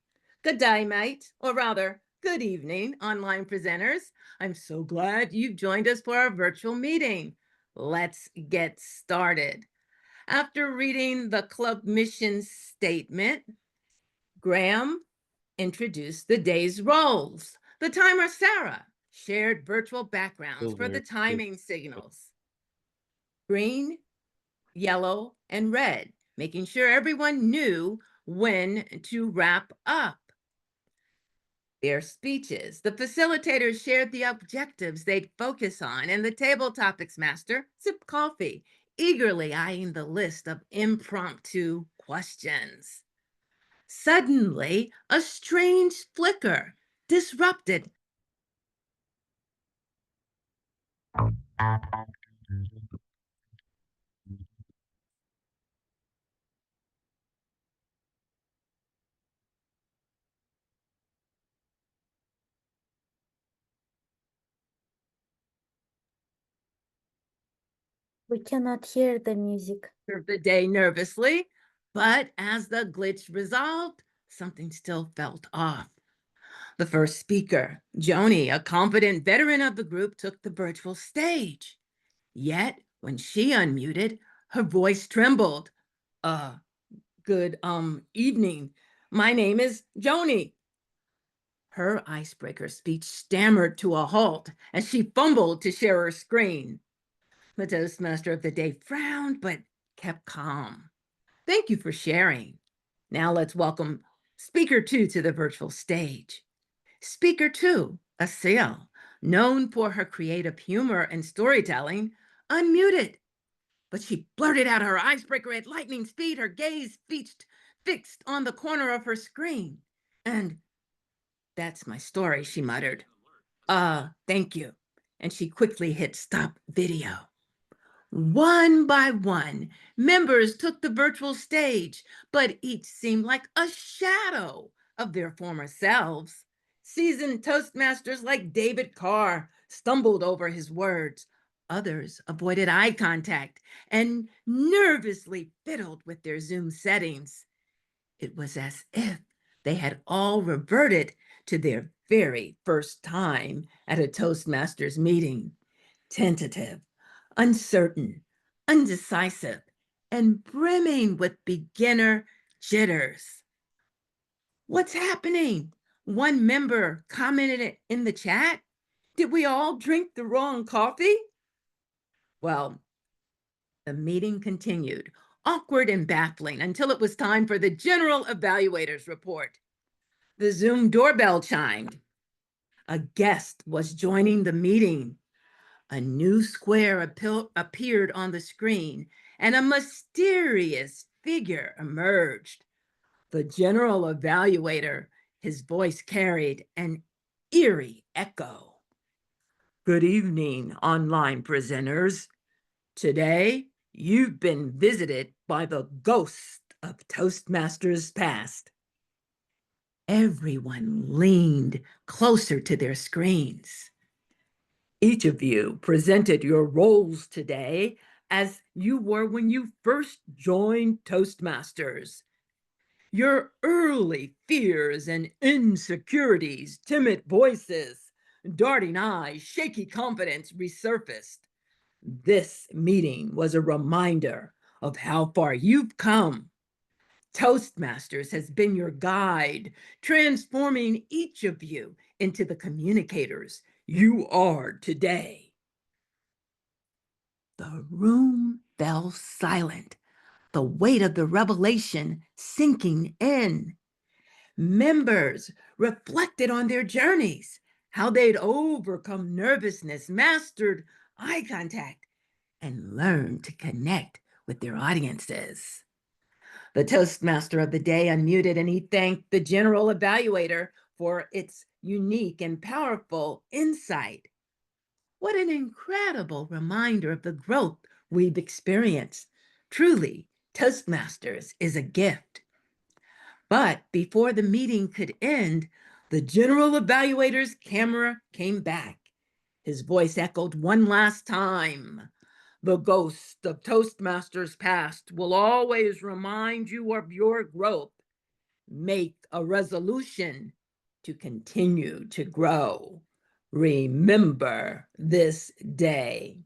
Good day, mate, or rather, good evening, online presenters. I'm so glad you've joined us for our virtual meeting. Let's get started. After reading the club mission statement, Graham introduced the day's roles. The timer, Sarah, shared virtual backgrounds for the timing signals. Green, yellow, and red, making sure everyone knew when to wrap up their speeches. The facilitators shared the objectives they'd focus on, and the table topics master sipped coffee, eagerly eyeing the list of impromptu questions. Suddenly, a strange flicker disrupted. We cannot hear the music. Of the day nervously, but as the glitch resolved, something still felt off. The first speaker, Joni, a confident veteran of the group, took the virtual stage. Yet, when she unmuted, her voice trembled. Good evening. My name is Joni. Her icebreaker speech stammered to a halt as she fumbled to share her screen. The Toastmaster of the day frowned but kept calm. Thank you for sharing. Now let's welcome Speaker 2 to the virtual stage. Speaker 2, Asil, known for her creative humor and storytelling, unmuted. But she blurted out her icebreaker at lightning speed, her gaze fixed on the corner of her screen. And that's my story, she muttered. Thank you. And she quickly hit stop video. One by one, members took the virtual stage, but each seemed like a shadow of their former selves. Seasoned Toastmasters like David Carr stumbled over his words. Others avoided eye contact and nervously fiddled with their Zoom settings. It was as if they had all reverted to their very first time at a Toastmasters meeting. Tentative, uncertain, undecisive, and brimming with beginner jitters. What's happening? One member commented in the chat. Did we all drink the wrong coffee? Well, the meeting continued, awkward and baffling, until it was time for the general evaluator's report. The Zoom doorbell chimed. A guest was joining the meeting. A new square appeared on the screen, and a mysterious figure emerged. The general evaluator, his voice carried an eerie echo. Good evening, online presenters. Today, you've been visited by the ghost of Toastmasters past. Everyone leaned closer to their screens. Each of you presented your roles today as you were when you first joined Toastmasters. Your early fears and insecurities, timid voices, darting eyes, shaky confidence resurfaced. This meeting was a reminder of how far you've come. Toastmasters has been your guide, transforming each of you into the communicators you are today. The room fell silent, the weight of the revelation sinking in. Members reflected on their journeys, how they'd overcome nervousness, mastered eye contact, and learned to connect with their audiences. The Toastmaster of the day unmuted and he thanked the general evaluator for its unique and powerful insight. What an incredible reminder of the growth we've experienced. Truly, Toastmasters is a gift. But before the meeting could end, the general evaluator's camera came back. His voice echoed one last time. The ghost of Toastmasters past will always remind you of your growth. Make a resolution to continue to grow. Remember this day.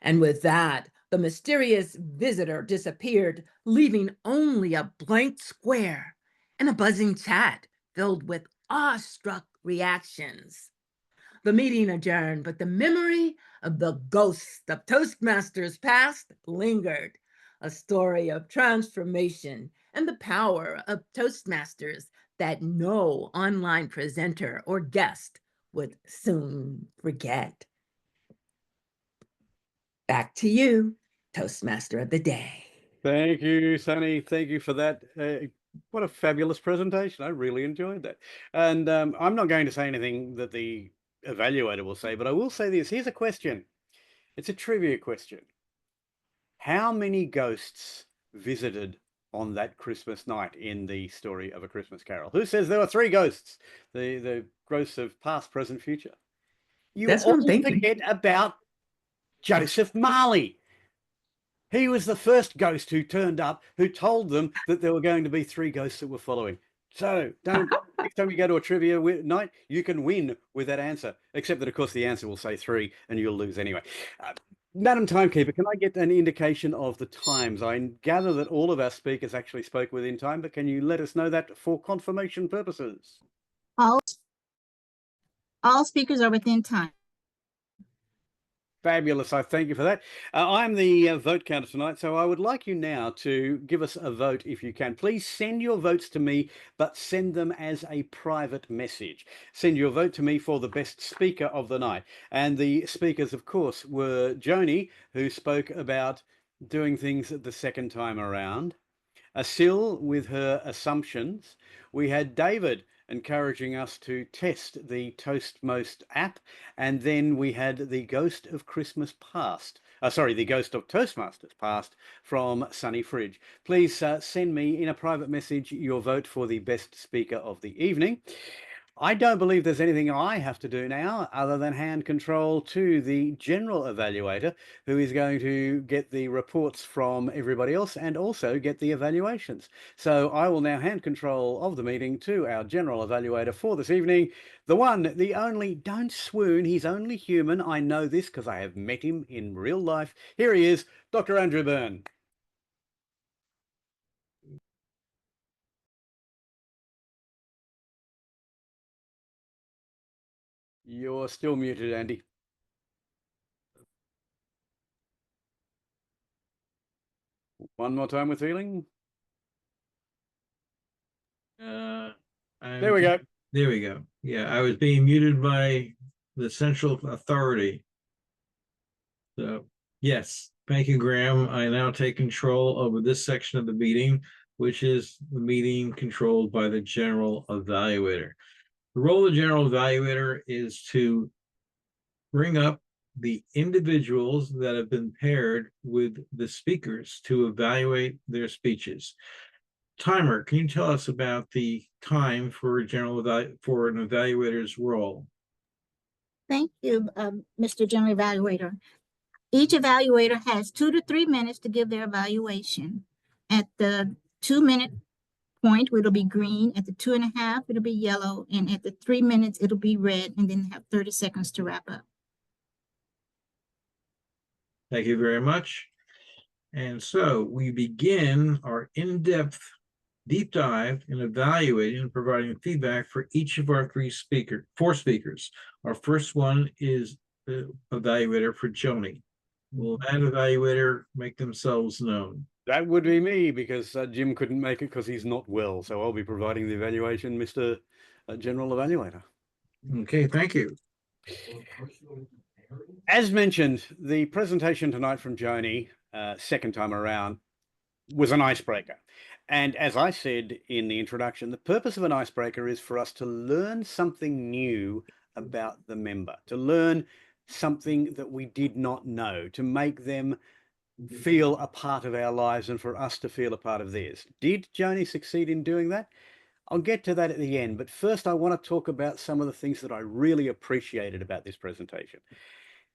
And with that, the mysterious visitor disappeared, leaving only a blank square and a buzzing chat filled with awestruck reactions. The meeting adjourned, but the memory of the ghost of Toastmasters past lingered, a story of transformation and the power of Toastmasters that no online presenter or guest would soon forget. Back to you, Toastmaster of the Day. Thank you, Sunny. Thank you for that. What a fabulous presentation. I really enjoyed that. And I'm not going to say anything that the evaluator will say, but I will say this. Here's a question. It's a trivia question. How many ghosts visited on that Christmas night in the story of A Christmas Carol? Who says there were 3 ghosts? The ghosts of past, present, future. You That's what I'm all thinking. forget about Joseph Marley. He was the first ghost who turned up, who told them that there were going to be 3 ghosts that were following. So next time you go to a trivia night, you can win with that answer, except that, of course, the answer will say 3 and you'll lose anyway. Madam Timekeeper, can I get an indication of the times? I gather that all of our speakers actually spoke within time, but can you let us know that for confirmation purposes? All speakers are within time. Fabulous. I thank you for that. I'm the vote counter tonight, so I would like you now to give us a vote if you can. Please send your votes to me, but send them as a private message. Send your vote to me for the best speaker of the night. And the speakers, of course, were Joni, who spoke about doing things the second time around. Asil with her assumptions. We had David encouraging us to test the Toastmost app. And then we had the Ghost of Christmas Past. The Ghost of Toastmasters Past from Sunny Fridge. Please send me in a private message your vote for the best speaker of the evening. I don't believe there's anything I have to do now other than hand control to the general evaluator, who is going to get the reports from everybody else and also get the evaluations. So I will now hand control of the meeting to our general evaluator for this evening. The one, the only, don't swoon, he's only human. I know this because I have met him in real life. Here he is, Dr. Andrew Byrne. You're still muted, Andy. One more time with healing. There we go. There we go. Yeah, I was being muted by the central authority. So, yes, thank you, Graham. I now take control over this section of the meeting, which is the meeting controlled by the general evaluator. The role of the general evaluator is to bring up the individuals that have been paired with the speakers to evaluate their speeches. Timer, can you tell us about the time for an evaluator's role? Thank you, Mr. General Evaluator. Each evaluator has 2 to 3 minutes to give their evaluation. At the 2-minute point, it'll be green. At the 2.5, it'll be yellow. And at the 3 minutes, it'll be red. And then have 30 seconds to wrap up. Thank you very much. And so we begin our in-depth deep dive in evaluating and providing feedback for each of our 4 speakers. Our first one is the evaluator for Joni. Will that evaluator make themselves known? That would be me, because Jim couldn't make it because he's not well. So I'll be providing the evaluation, Mr. General Evaluator. Okay, thank you. As mentioned, the presentation tonight from Joni, second time around, was an icebreaker. And as I said in the introduction, the purpose of an icebreaker is for us to learn something new about the member, to learn something that we did not know, to make them feel a part of our lives and for us to feel a part of theirs. Did Joni succeed in doing that? I'll get to that at the end, but first I want to talk about some of the things that I really appreciated about this presentation.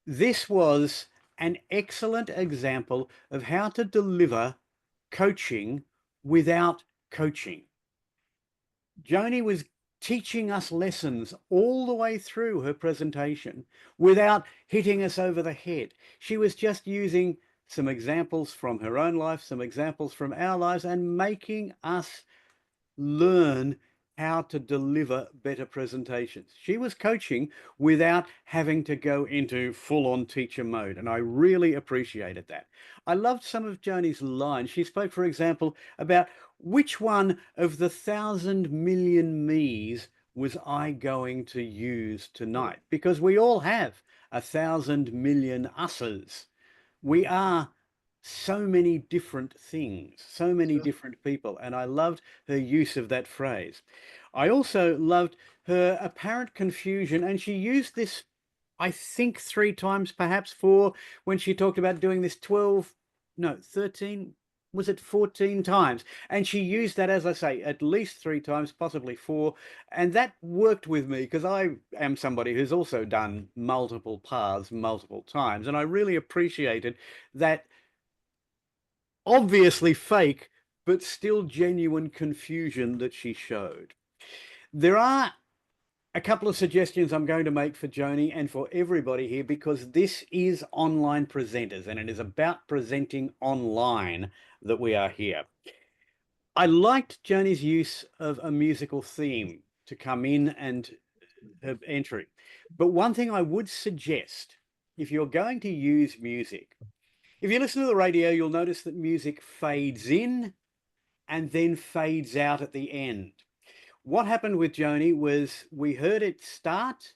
This was an excellent example of how to deliver coaching without coaching. Joni was teaching us lessons all the way through her presentation without hitting us over the head. She was just using some examples from her own life, some examples from our lives, and making us learn how to deliver better presentations. She was coaching without having to go into full-on teacher mode, and I really appreciated that. I loved some of Joni's lines. She spoke, for example, about which one of the 1,000 million me's was I going to use tonight? Because we all have 1,000 million us's. We are so many different things, so many different people. And I loved her use of that phrase. I also loved her apparent confusion, and she used this, I think, 3 times, perhaps 4, when she talked about doing this 13, was it 14 times? And she used that, as I say, at least 3 times, possibly 4. And that worked with me because I am somebody who's also done multiple paths multiple times. And I really appreciated that obviously fake, but still genuine confusion that she showed. There are a couple of suggestions I'm going to make for Joni and for everybody here, because this is online presenters and it is about presenting online that we are here. I liked Joni's use of a musical theme to come in and her entry. But one thing I would suggest, if you're going to use music, if you listen to the radio, you'll notice that music fades in and then fades out at the end. What happened with Joni was we heard it start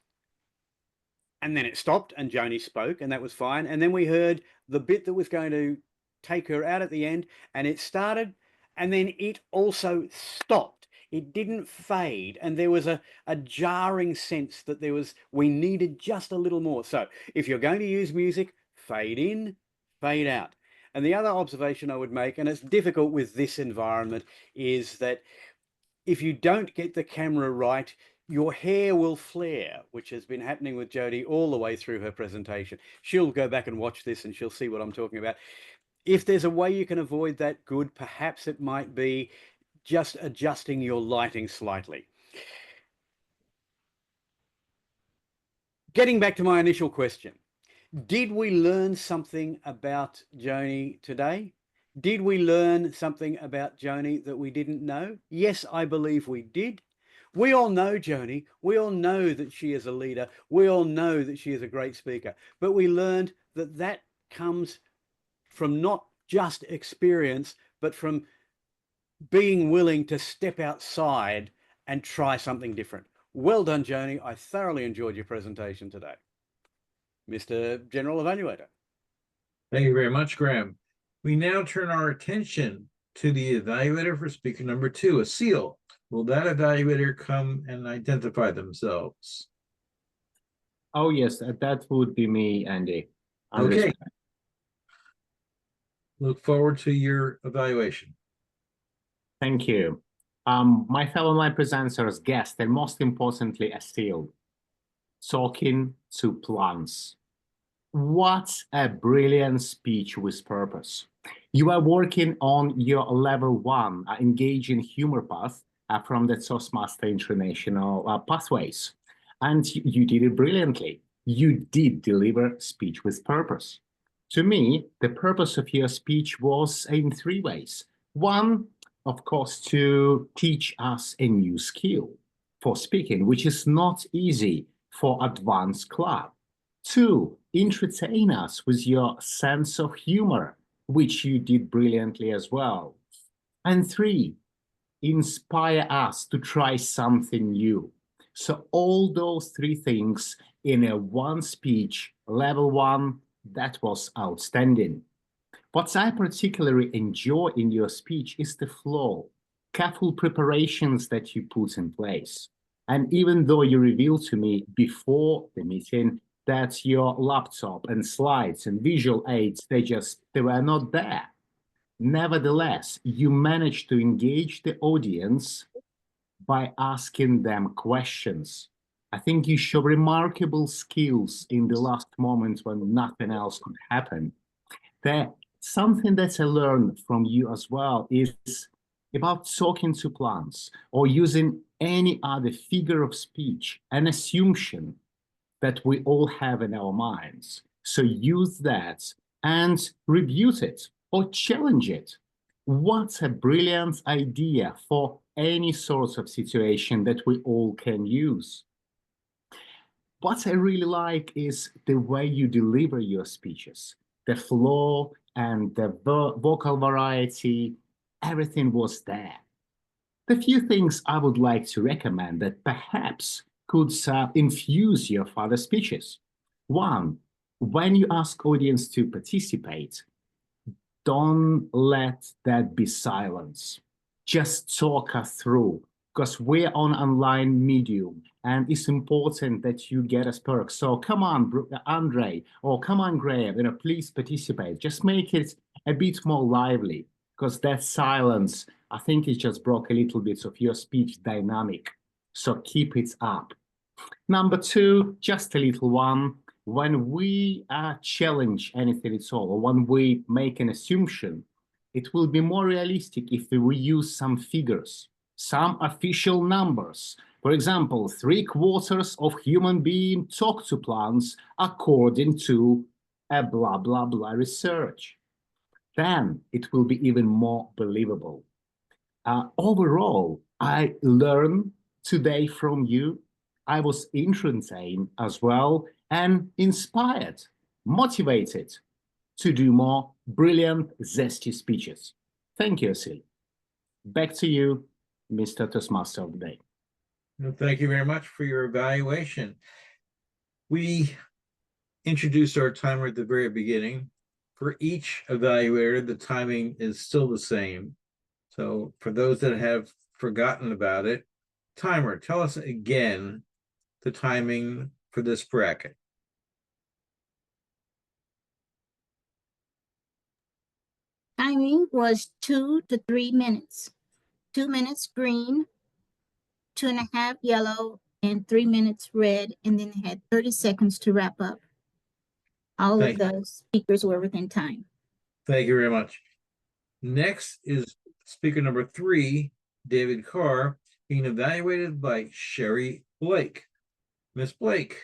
and then it stopped and Joni spoke and that was fine. And then we heard the bit that was going to take her out at the end and it started and then it also stopped. It didn't fade. And there was a jarring sense that we needed just a little more. So if you're going to use music, fade in, fade out. And the other observation I would make, and it's difficult with this environment, is that if you don't get the camera right, your hair will flare, which has been happening with Jodi all the way through her presentation. She'll go back and watch this and she'll see what I'm talking about. If there's a way you can avoid that, good. Perhaps it might be just adjusting your lighting slightly. Getting back to my initial question, did we learn something about Joni today? Did we learn something about Joni that we didn't know? Yes, I believe we did. We all know Joni. We all know that she is a leader. We all know that she is a great speaker. But we learned that that comes from not just experience, but from being willing to step outside and try something different. Well done, Joni. I thoroughly enjoyed your presentation today. Mr. General Evaluator. Thank you very much, Graham. We now turn our attention to the evaluator for speaker number 2, a seal. Will that evaluator come and identify themselves? Oh, yes, that would be me, Andy. Okay. Look forward to your evaluation. Thank you. My fellow online presenters, guests, and most importantly, a seal. Talking to plants. What a brilliant speech with purpose. You are working on your level 1 engaging humor path from the Toastmaster International pathways. And you did it brilliantly. You did deliver speech with purpose. To me, the purpose of your speech was in 3 ways. 1, of course, to teach us a new skill for speaking, which is not easy for advanced club. 2, entertain us with your sense of humor, which you did brilliantly as well. And 3, inspire us to try something new. So all those 3 things in a one speech, level 1, that was outstanding. What I particularly enjoy in your speech is the flow, careful preparations that you put in place. And even though you revealed to me before the meeting that your laptop and slides and visual aids, they were not there. Nevertheless, you managed to engage the audience by asking them questions. I think you show remarkable skills in the last moment when nothing else could happen. Something that I learned from you as well is about talking to plants or using any other figure of speech, an assumption that we all have in our minds. So use that and rebut it or challenge it. What a brilliant idea for any sort of situation that we all can use. What I really like is the way you deliver your speeches, the flow and the vocal variety, everything was there. The few things I would like to recommend that perhaps could infuse your further speeches. One, when you ask audience to participate, don't let that be silence. Just talk us through, because we're on online medium and it's important that you get us perk. So come on, Andre, or come on, Graham, please participate. Just make it a bit more lively, because that silence, I think it just broke a little bit of your speech dynamic. So keep it up. Number two, just a little one. When we challenge anything at all, or when we make an assumption, it will be more realistic if we use some figures, some official numbers. For example, 3/4 of human beings talk to plants according to a blah, blah, blah research. Then it will be even more believable. Overall, I learned today from you. I was entertained as well and inspired, motivated to do more brilliant, zesty speeches. Thank you, Asil. Back to you, Mr. Toastmaster of the Day. Well, thank you very much for your evaluation. We introduced our timer at the very beginning. For each evaluator, the timing is still the same. So for those that have forgotten about it, timer, tell us again the timing for this bracket. Timing was 2 to 3 minutes. 2 minutes green, 2.5 yellow, and 3 minutes red, and then they had 30 seconds to wrap up. All of the speakers were within time. Thank you very much. Next is speaker number 3, David Carr, being evaluated by Sherry Blake. Miss Blake,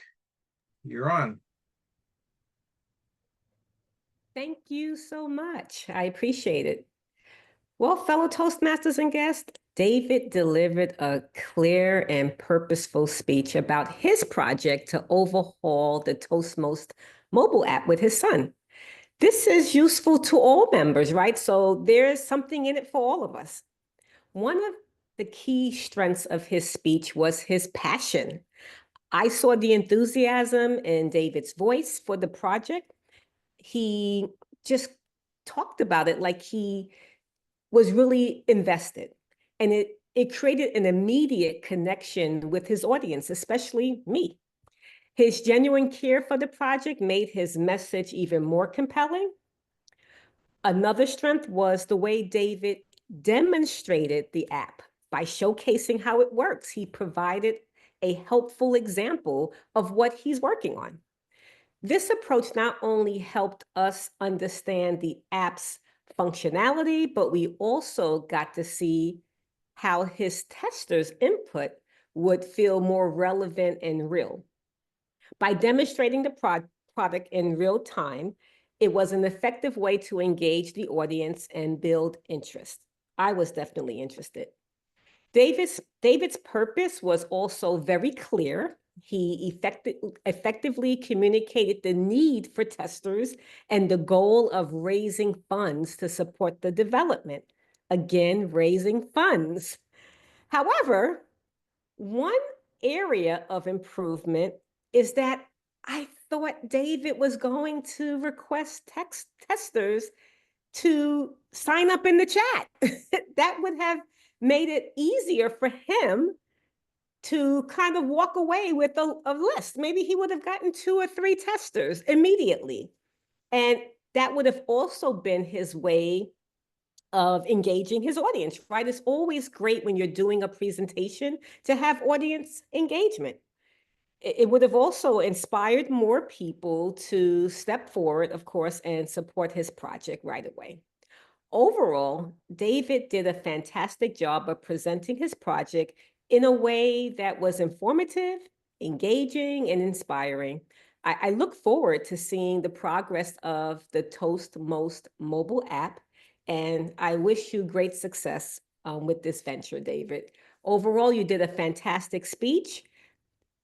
you're on. Thank you so much. I appreciate it. Well, fellow Toastmasters and guests, David delivered a clear and purposeful speech about his project to overhaul the Toastmasters mobile app with his son. This is useful to all members, right? So there's something in it for all of us. One of the key strengths of his speech was his passion. I saw the enthusiasm in David's voice for the project. He just talked about it like he was really invested. And it created an immediate connection with his audience, especially me. His genuine care for the project made his message even more compelling. Another strength was the way David demonstrated the app by showcasing how it works. He provided a helpful example of what he's working on. This approach not only helped us understand the app's functionality, but we also got to see how his testers' input would feel more relevant and real. By demonstrating the product in real time, it was an effective way to engage the audience and build interest. I was definitely interested. David's purpose was also very clear. He effectively communicated the need for testers and the goal of raising funds to support the development. Again, raising funds. However, one area of improvement is that I thought David was going to request testers to sign up in the chat. That would have made it easier for him to kind of walk away with a list. Maybe he would have gotten 2 or 3 testers immediately. And that would have also been his way of engaging his audience, right? It's always great when you're doing a presentation to have audience engagement. It would have also inspired more people to step forward, of course, and support his project right away. Overall, David did a fantastic job of presenting his project in a way that was informative, engaging, and inspiring. I look forward to seeing the progress of the Toastmasters mobile app, and I wish you great success with this venture, David. Overall, you did a fantastic speech.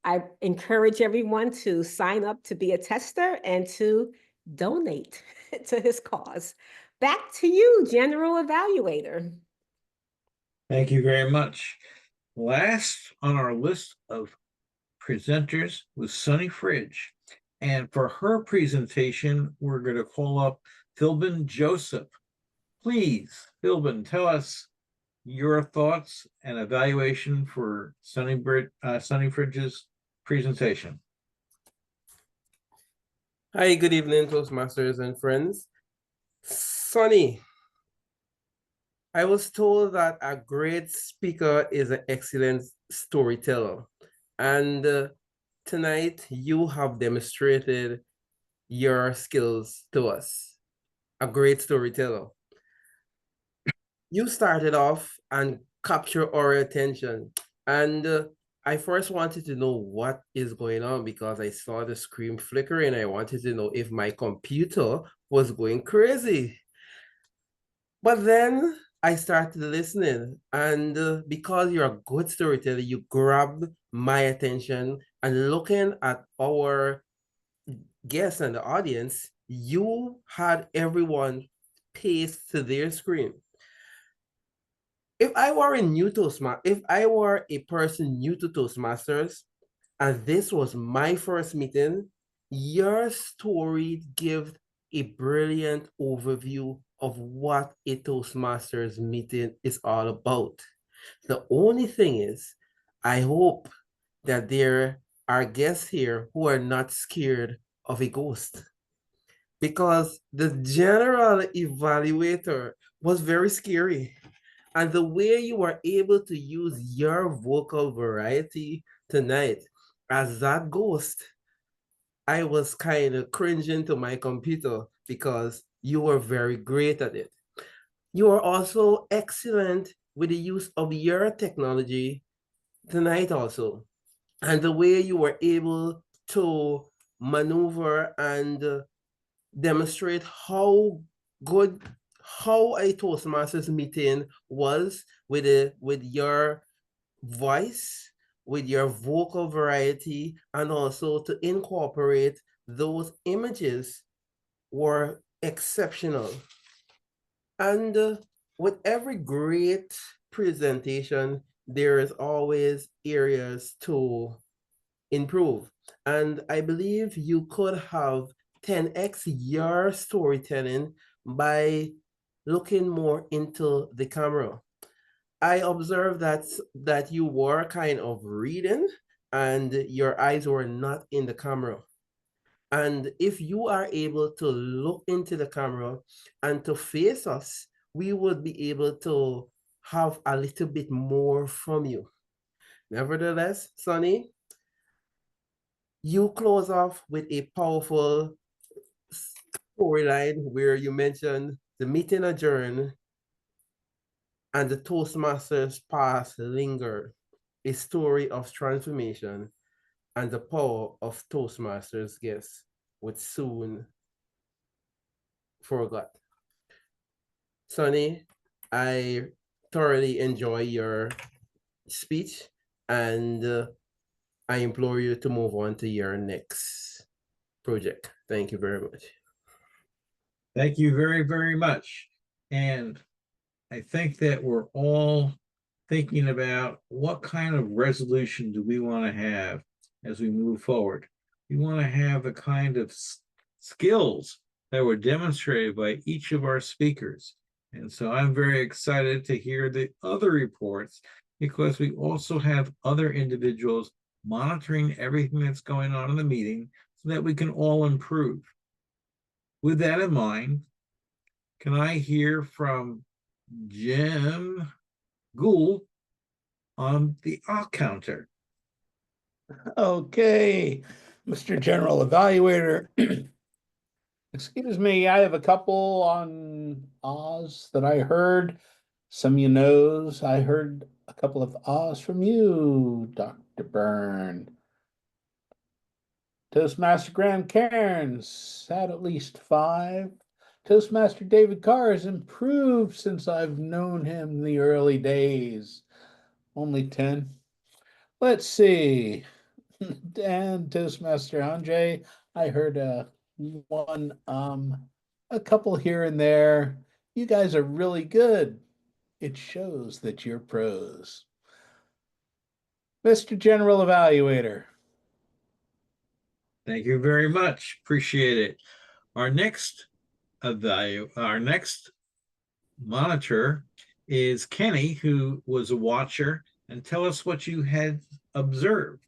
I encourage everyone to sign up to be a tester and to donate to his cause. Back to you, General Evaluator. Thank you very much. Last on our list of presenters was Sunny Fridge. And for her presentation, we're going to call up Philbin Joseph. Please, Philbin, tell us your thoughts and evaluation for Sunny Fridge's presentation. Hi, good evening, Toastmasters and friends. Sonny, I was told that a great speaker is an excellent storyteller. And tonight you have demonstrated your skills to us. A great storyteller. You started off and captured our attention. And I first wanted to know what is going on because I saw the screen flickering. I wanted to know if my computer was going crazy. But then I started listening, and because you're a good storyteller, you grabbed my attention. And looking at our guests and the audience, you had everyone paste to their screen. If I were if I were a person new to Toastmasters, and this was my first meeting, your story gives a brilliant overview of what a Toastmasters meeting is all about. The only thing is, I hope that there are guests here who are not scared of a ghost, because the general evaluator was very scary. And the way you were able to use your vocal variety tonight as that ghost, I was kind of cringing to my computer because you were very great at it. You are also excellent with the use of your technology tonight also. And the way you were able to maneuver and demonstrate how good, how a Toastmasters meeting was with your voice, with your vocal variety, and also to incorporate those images were exceptional. And with every great presentation, there is always areas to improve. And I believe you could have 10x your storytelling by looking more into the camera. I observed that you were kind of reading and your eyes were not in the camera. And if you are able to look into the camera and to face us, we would be able to have a little bit more from you. Nevertheless, Sonny, you close off with a powerful storyline where you mentioned the meeting adjourned and the Toastmasters past linger, a story of transformation and the power of Toastmasters guests would soon forgot. Sonny, I thoroughly enjoy your speech, and I implore you to move on to your next project. Thank you very much. Thank you very, very much. And I think that we're all thinking about what kind of resolution do we want to have as we move forward. We want to have the kind of skills that were demonstrated by each of our speakers. And so I'm very excited to hear the other reports, because we also have other individuals monitoring everything that's going on in the meeting so that we can all improve. With that in mind, can I hear from Jim Gould on the counter? Okay, Mr. General Evaluator. Excuse me, I have a couple on Oz that I heard. Some of you knows I heard a couple of Oz from you, Dr. Byrne. Toastmaster Graham Cairns had at least 5. Toastmaster David Carr has improved since I've known him in the early days. Only 10. Let's see. And Toastmaster Andre, I heard a couple here and there. You guys are really good. It shows that you're pros. Mr. General Evaluator. Thank you very much. Appreciate it. Our next monitor is Kenny, who was a watcher, and tell us what you had observed.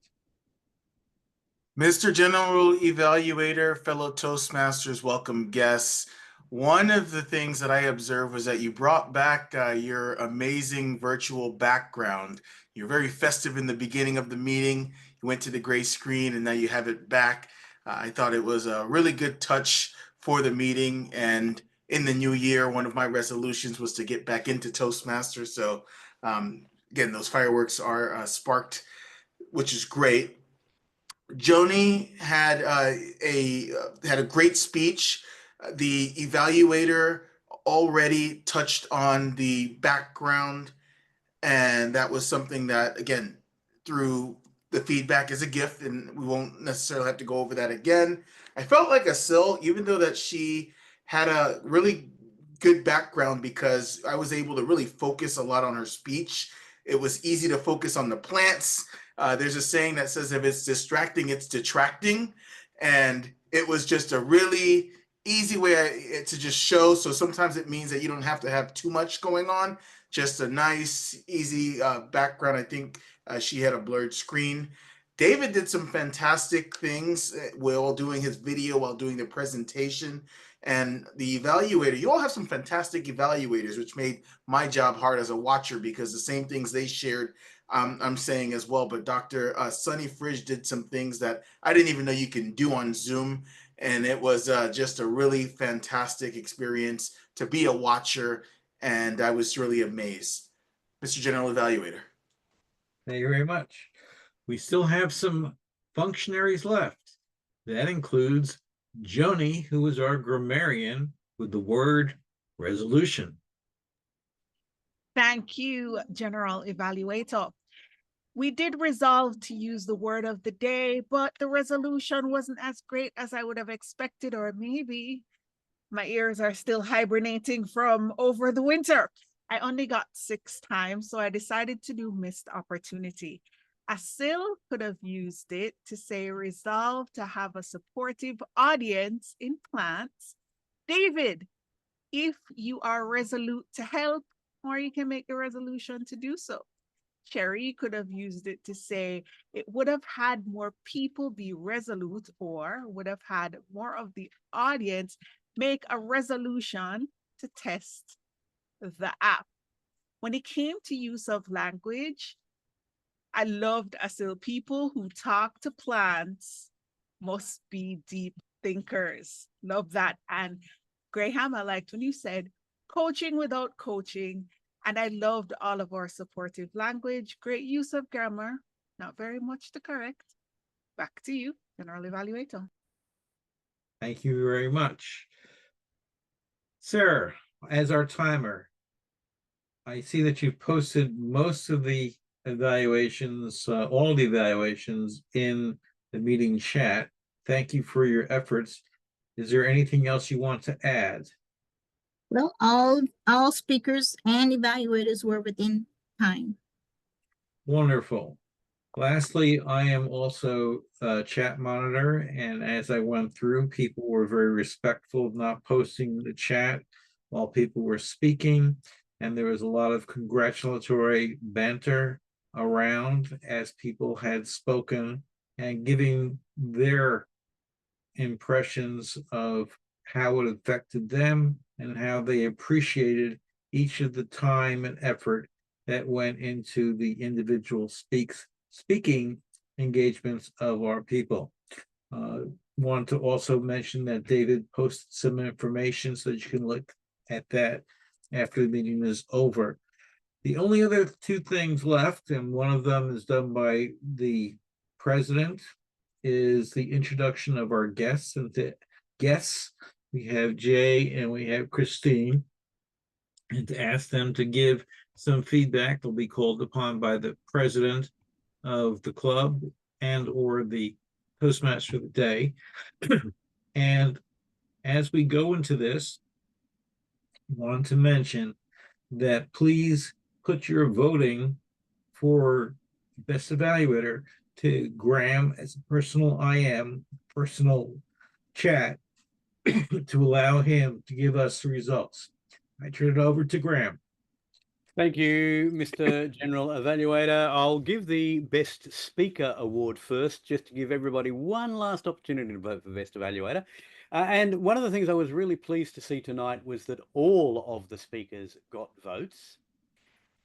Mr. General Evaluator, fellow Toastmasters, welcome guests. One of the things that I observed was that you brought back your amazing virtual background. You're very festive in the beginning of the meeting. You went to the gray screen and now you have it back. I thought it was a really good touch for the meeting. And in the new year, one of my resolutions was to get back into Toastmasters. So again, those fireworks are sparked, which is great. Joni had a great speech. The evaluator already touched on the background, and that was something that, again, through the feedback is a gift, and we won't necessarily have to go over that again. I felt like Asil, even though that she had a really good background, because I was able to really focus a lot on her speech. It was easy to focus on the plants. There's a saying that says if it's distracting, it's detracting. And it was just a really easy way to just show. So sometimes it means that you don't have to have too much going on, just a nice, easy background. I think she had a blurred screen. David did some fantastic things while doing his video, while doing the presentation. And the evaluator, you all have some fantastic evaluators, which made my job hard as a watcher, because the same things they shared, I'm saying as well. But Dr. Sunny Fridge did some things that I didn't even know you can do on Zoom. And it was just a really fantastic experience to be a watcher. And I was really amazed. Mr. General Evaluator. Thank you very much. We still have some functionaries left. That includes Joni, who is our grammarian, with the word resolution. Thank you, General Evaluator. We did resolve to use the word of the day, but the resolution wasn't as great as I would have expected, or maybe my ears are still hibernating from over the winter. I only got 6 times, so I decided to do missed opportunity. Asil could have used it to say resolve to have a supportive audience in plants. David, if you are resolute to help, or you can make the resolution to do so. Cherry could have used it to say it would have had more people be resolute, or would have had more of the audience make a resolution to test the app. When it came to use of language, I loved Asil. People who talk to plants must be deep thinkers. Love that. And Graham, I liked when you said coaching without coaching. And I loved all of our supportive language. Great use of grammar. Not very much to correct. Back to you, General Evaluator. Thank you very much. Sarah, as our timer, I see that you've posted most of the evaluations, all the evaluations in the meeting chat. Thank you for your efforts. Is there anything else you want to add? Well, all speakers and evaluators were within time. Wonderful. Lastly, I am also a chat monitor, and as I went through, people were very respectful of not posting the chat while people were speaking, and there was a lot of congratulatory banter around as people had spoken and giving their impressions of how it affected them and how they appreciated each of the time and effort that went into the individual speaking engagements of our people. Want to also mention that David posted some information so that you can look at that after the meeting is over. The only other 2 things left, and one of them is done by the president, is the introduction of our guests. And the guests, we have Jay and we have Christine, and to ask them to give some feedback. They'll be called upon by the president of the club and or the Toastmaster of the day. And as we go into this, I want to mention that please put your voting for best evaluator to Graham as a personal personal chat to allow him to give us the results. I turn it over to Graham. Thank you, Mr. General Evaluator. I'll give the Best Speaker Award first, just to give everybody one last opportunity to vote for Best Evaluator. And one of the things I was really pleased to see tonight was that all of the speakers got votes,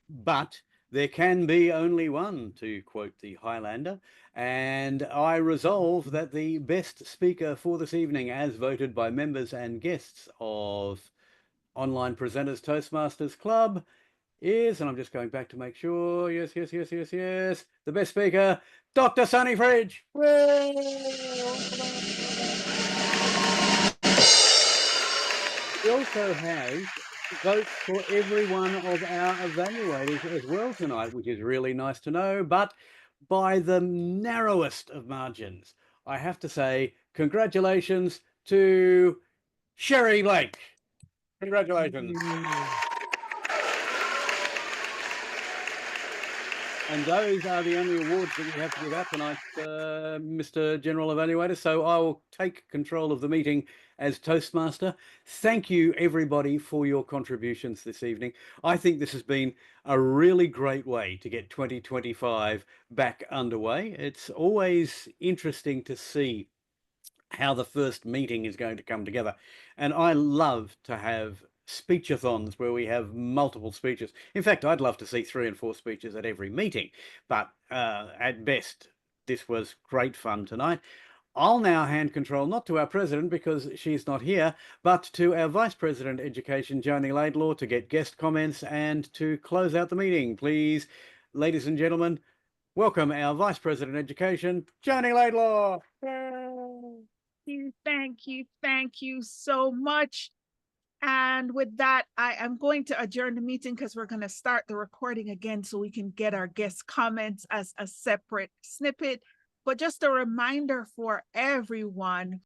but there can be only one, to quote the Highlander, and I resolve that the best speaker for this evening, as voted by members and guests of Online Presenters Toastmasters Club, is, and I'm just going back to make sure, yes, the best speaker, Dr. Sonny Fridge. We also have votes for every one of our evaluators as well tonight, which is really nice to know, but by the narrowest of margins. I have to say, congratulations to Sherry Blake. Congratulations. And those are the only awards that we have to give out tonight, Mr. General Evaluator. So I will take control of the meeting as Toastmaster. Thank you, everybody, for your contributions this evening. I think this has been a really great way to get 2025 back underway. It's always interesting to see how the first meeting is going to come together. And I love to have speechathons where we have multiple speeches. In fact, I'd love to see 3 and 4 speeches at every meeting, but at best, this was great fun tonight. I'll now hand control not to our president because she's not here, but to our Vice President Education, Joni Laidlaw, to get guest comments and to close out the meeting. Please, ladies and gentlemen, welcome our Vice President Education, Joni Laidlaw. Thank you so much. And with that, I am going to adjourn the meeting because we're going to start the recording again so we can get our guest comments as a separate snippet. But just a reminder for everyone